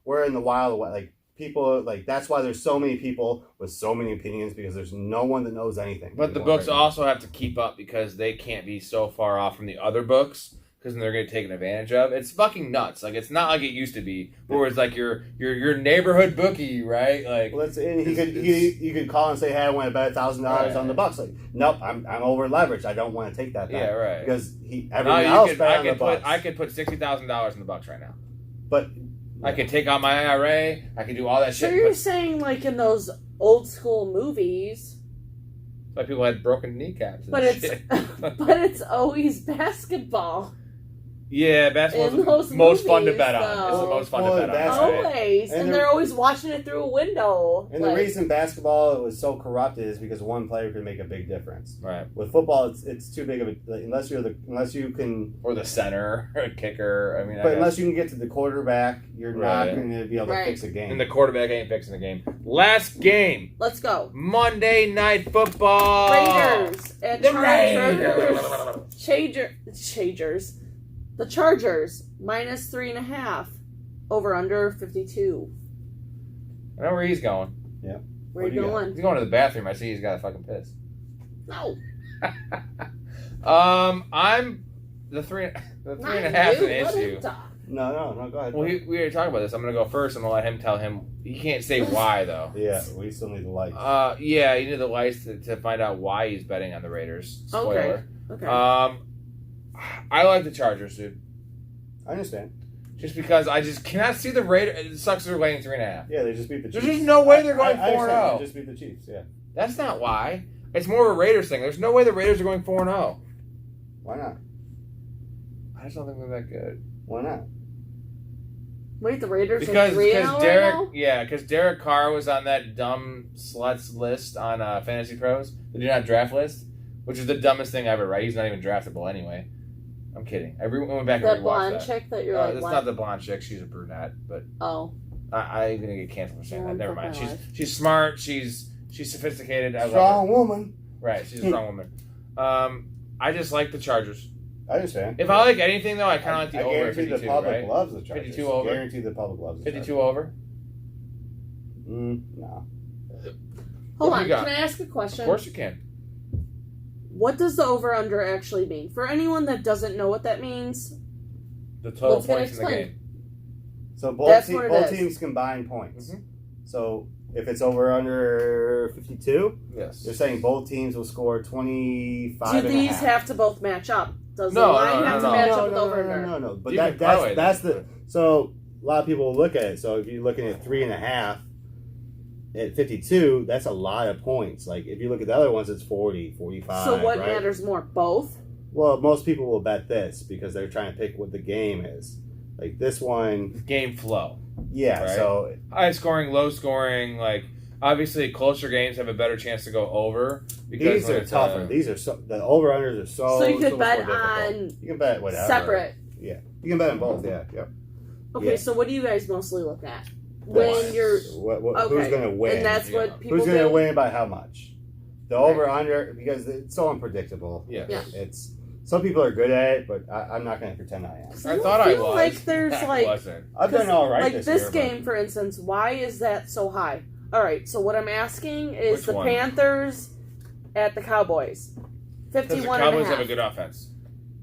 we're in the Wild West. Like people, like that's why there's so many people with so many opinions because there's no one that knows anything. But the books also have to keep up because they can't be so far off from the other books because then they're going to take advantage of. It's fucking nuts. Like it's not like it used to be, where it's like your neighborhood bookie, right? Like, well, you could call and say, "Hey, I want to bet $1,000 on the Bucks." Like, nope, I'm over leveraged. I don't want to take that bet. Yeah, right. Because everyone else bet on the Bucks. I could put $60,000 in the Bucks right now. But I could take out my IRA. I could do all that shit. So you're saying like in those old school movies, like people had broken kneecaps. And but it's shit. but it's always basketball. Yeah, basketball's the most fun to bet on. Though. It's the most fun to bet on. Right? Always. And they're always watching it through a window. And the reason basketball was so corrupted is because one player could make a big difference. Right. With football, it's too big of a unless you can or the center or kicker. I mean, unless you can get to the quarterback, you're not going to be able to fix a game. And the quarterback ain't fixing the game. Last game. Let's go. Monday Night Football. Raiders at Chargers. The Chargers minus 3.5. Over under 52. I know where he's going. Yeah. Where are you going? He's going to the bathroom. I see he's got a fucking piss. No. I'm the 3.5 is an issue. No, go ahead. Well, we already talked about this. I'm gonna go first. I'm gonna let him tell him. He can't say why though. Yeah, we still need the lights. Yeah, you need the lights to find out why he's betting on the Raiders. Spoiler. Okay. I like the Chargers, dude. I understand. Just because I just cannot see the Raiders. It sucks they're laying 3.5. Yeah, they just beat the Chiefs. There's just no way they're going 4-0. They just beat the Chiefs. Yeah. That's not why. It's more of a Raiders thing. There's no way the Raiders are going 4-0. Why not? I just don't think they're that good. Why not? Wait, the Raiders because are 3-0 Derek, right now? yeah, because Derek Carr was on that dumb sluts list on Fantasy Pros, the do not draft list, which is the dumbest thing ever, right? He's not even draftable anyway. I'm kidding. Everyone went back and that rewatched blonde that. chick that you're like, that's what? not the blonde chick. She's a brunette, but Oh. I'm gonna get canceled for saying that. Never mind. Life. She's smart. She's sophisticated. I love Strong her. woman. Right. She's a strong woman. I just like the Chargers. I understand. If I like anything though, I kind of like the over 52. The public right? loves the Chargers. 52 over. Guarantee the public loves the 52 over. No. Hold on. Can I ask a question? Of course you can. What does the over-under actually mean? For anyone that doesn't know what that means, the total let's get points in the explained. game. So both teams combine points. Mm-hmm. So if it's over under 52, yes, you're saying both teams will score 25. Do these have to both match up? Does the no, line no, have no, to match no, up with over under? No. But that's the so a lot of people will look at it. So if you're looking at 3.5 at 52, that's a lot of points. Like if you look at the other ones, it's 40, 45. So what right? matters more? Both? Well, most people will bet this because they're trying to pick what the game is. Like this one, game flow. Yeah. Right? So high scoring, low scoring. Like obviously, closer games have a better chance to go over because these are tougher. These are the over unders are so. So you could bet on. You can bet whatever. Separate. Yeah, you can bet on both. Yeah. Yep. Okay, so what do you guys mostly look at when you're who's going to win? And that's what people who's going do? to win by how much? The over under because it's so unpredictable. Yeah. It's some people are good at it, but I'm not going to pretend I am. I thought I was. Like there's like I've done all right. Like this game, for instance, why is that so high? All right, so what I'm asking is the Panthers at the Cowboys, 51.5. The Cowboys have a good offense.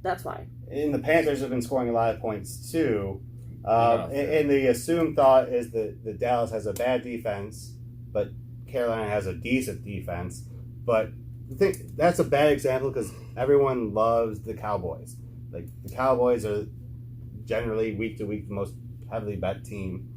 That's why. And the Panthers have been scoring a lot of points too. And the assumed thought is that the Dallas has a bad defense, but Carolina has a decent defense. But I think that's a bad example because everyone loves the Cowboys. Like the Cowboys are generally week to week the most heavily bet team,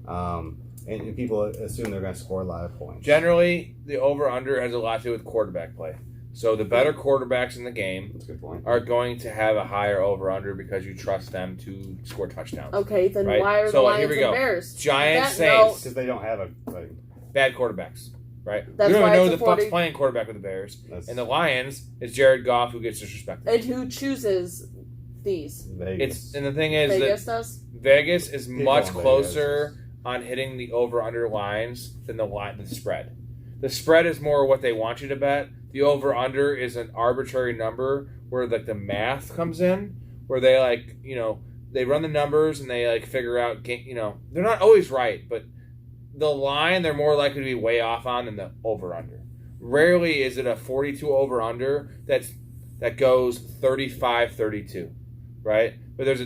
and people assume they're going to score a lot of points. Generally, the over under has a lot to do with quarterback play. So the better quarterbacks in the game That's a good point. are going to have a higher over-under because you trust them to score touchdowns. Okay, then why are the Lions and Bears? Giants, Saints. Because they don't have a bad quarterbacks. right? That's we don't why even know it's who a the fuck's 40 playing quarterback with the Bears. And the Lions is Jared Goff, who gets disrespected. And who chooses these? Vegas. And the thing is Vegas that does? Vegas is much in Vegas. closer on hitting the over-under lines than the spread. The spread is more what they want you to bet. The over-under is an arbitrary number where like the math comes in, where they they run the numbers and they figure out, they're not always right, but the line they're more likely to be way off on than the over-under. Rarely is it a 42 over-under that goes 35-32, right? But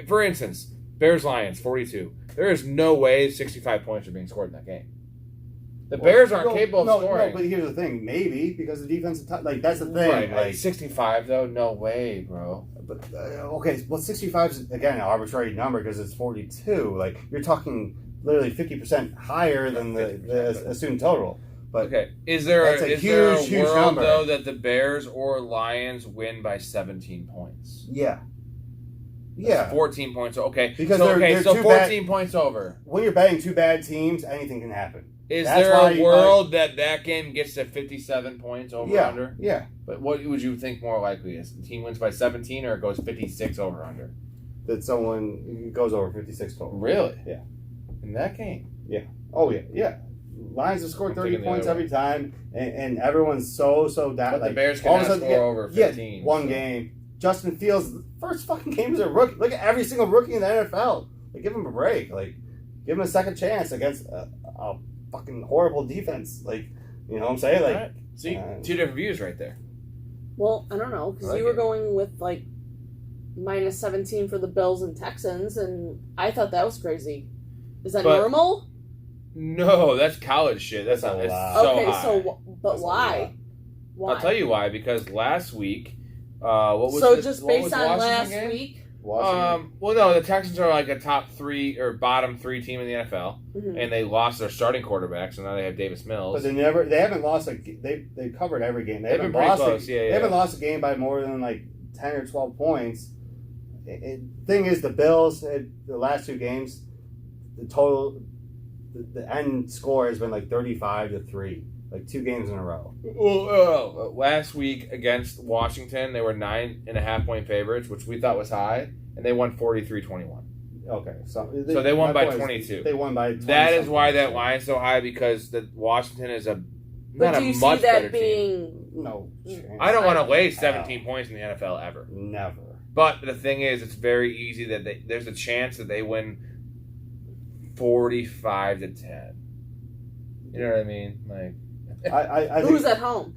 for instance, Bears-Lions, 42. There is no way 65 points are being scored in that game. The Bears aren't capable of scoring. No, but here's the thing. Maybe because the defensive that's the thing. Right, 65 though, no way, bro. But okay, well, 65 is again an arbitrary number because it's 42. Like you're talking literally 50% higher than the assumed total. But okay, is there a huge world number though that the Bears or Lions win by 17 points? Yeah. That's 14 points. Okay, because so 14 points over. When you're betting two bad teams, anything can happen. Is there a world that game gets to 57 points over under? Yeah. But what would you think more likely is? The team wins by 17 or it goes 56 over under? That someone goes over 56 total. Really? Yeah. In that game? Yeah. Oh, yeah. Yeah. Lions have scored 30 points every time, and everyone's so down. But the Bears can score over 15. Yeah, one game. Justin Fields, the first fucking game as a rookie. Look at every single rookie in the NFL. Like, give him a break. Like, give him a second chance against a fucking horrible defense. Like, you know what I'm saying? Like, right. See, two different views right there. Well, I don't know, because you were going with, like, minus 17 for the Bills and Texans, and I thought that was crazy. Is that normal? No, that's college shit. That's not so okay, high. But why? I'll tell you why. Because last week, what was just based on last week? Well, no, the Texans are like a top 3 or bottom 3 team in the NFL, and they lost their starting quarterback, so now they have Davis Mills. But they haven't lost they covered every game. They haven't been lost close. They haven't lost a game by more than like 10 or 12 points. Thing is, the Bills had the last 2 games, the end score has been like 35-3, like 2 games in a row. Last week against Washington, they were 9.5 point favorites, which we thought was high, and they won 43-21. Okay, so they won by 22. They won by 20. That is why that line is so high, because the Washington is But do you see that being no? I don't want to lay 17 points in the NFL ever. Never. But the thing is, it's very easy that there's a chance that they win 45-10. You know what I mean? Like, I who's at home?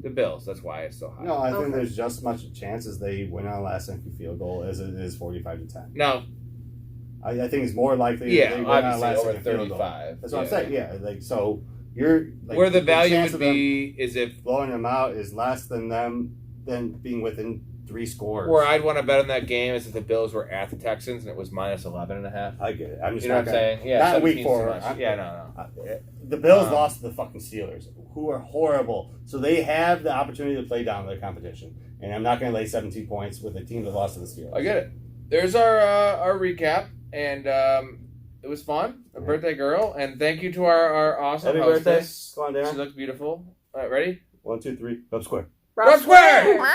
The Bills. That's why it's so high. No, I think there's just as much a chance as they win on a last second field goal as it is 45-10. No, I think it's more likely. Yeah, they win on a obviously last over second field goal. 35. That's what I'm saying. Yeah, like so you're like, where the value chance would of be is if blowing them out is less than them than being within 3 scores. Where I'd want to bet on that game is if the Bills were at the Texans and it was minus 11.5. I get it. I'm just you know what I'm saying? Yeah, not week 4. No. The Bills lost to the fucking Steelers, who are horrible. So they have the opportunity to play down their competition. And I'm not going to lay 17 points with a team that lost to the Steelers. I get it. There's our recap, and it was fun. A birthday girl, and thank you to our awesome Happy hostess. birthday. Go on, Darren. She looked beautiful. All right, ready? 1, 2, 3. RobSquared. RobSquared!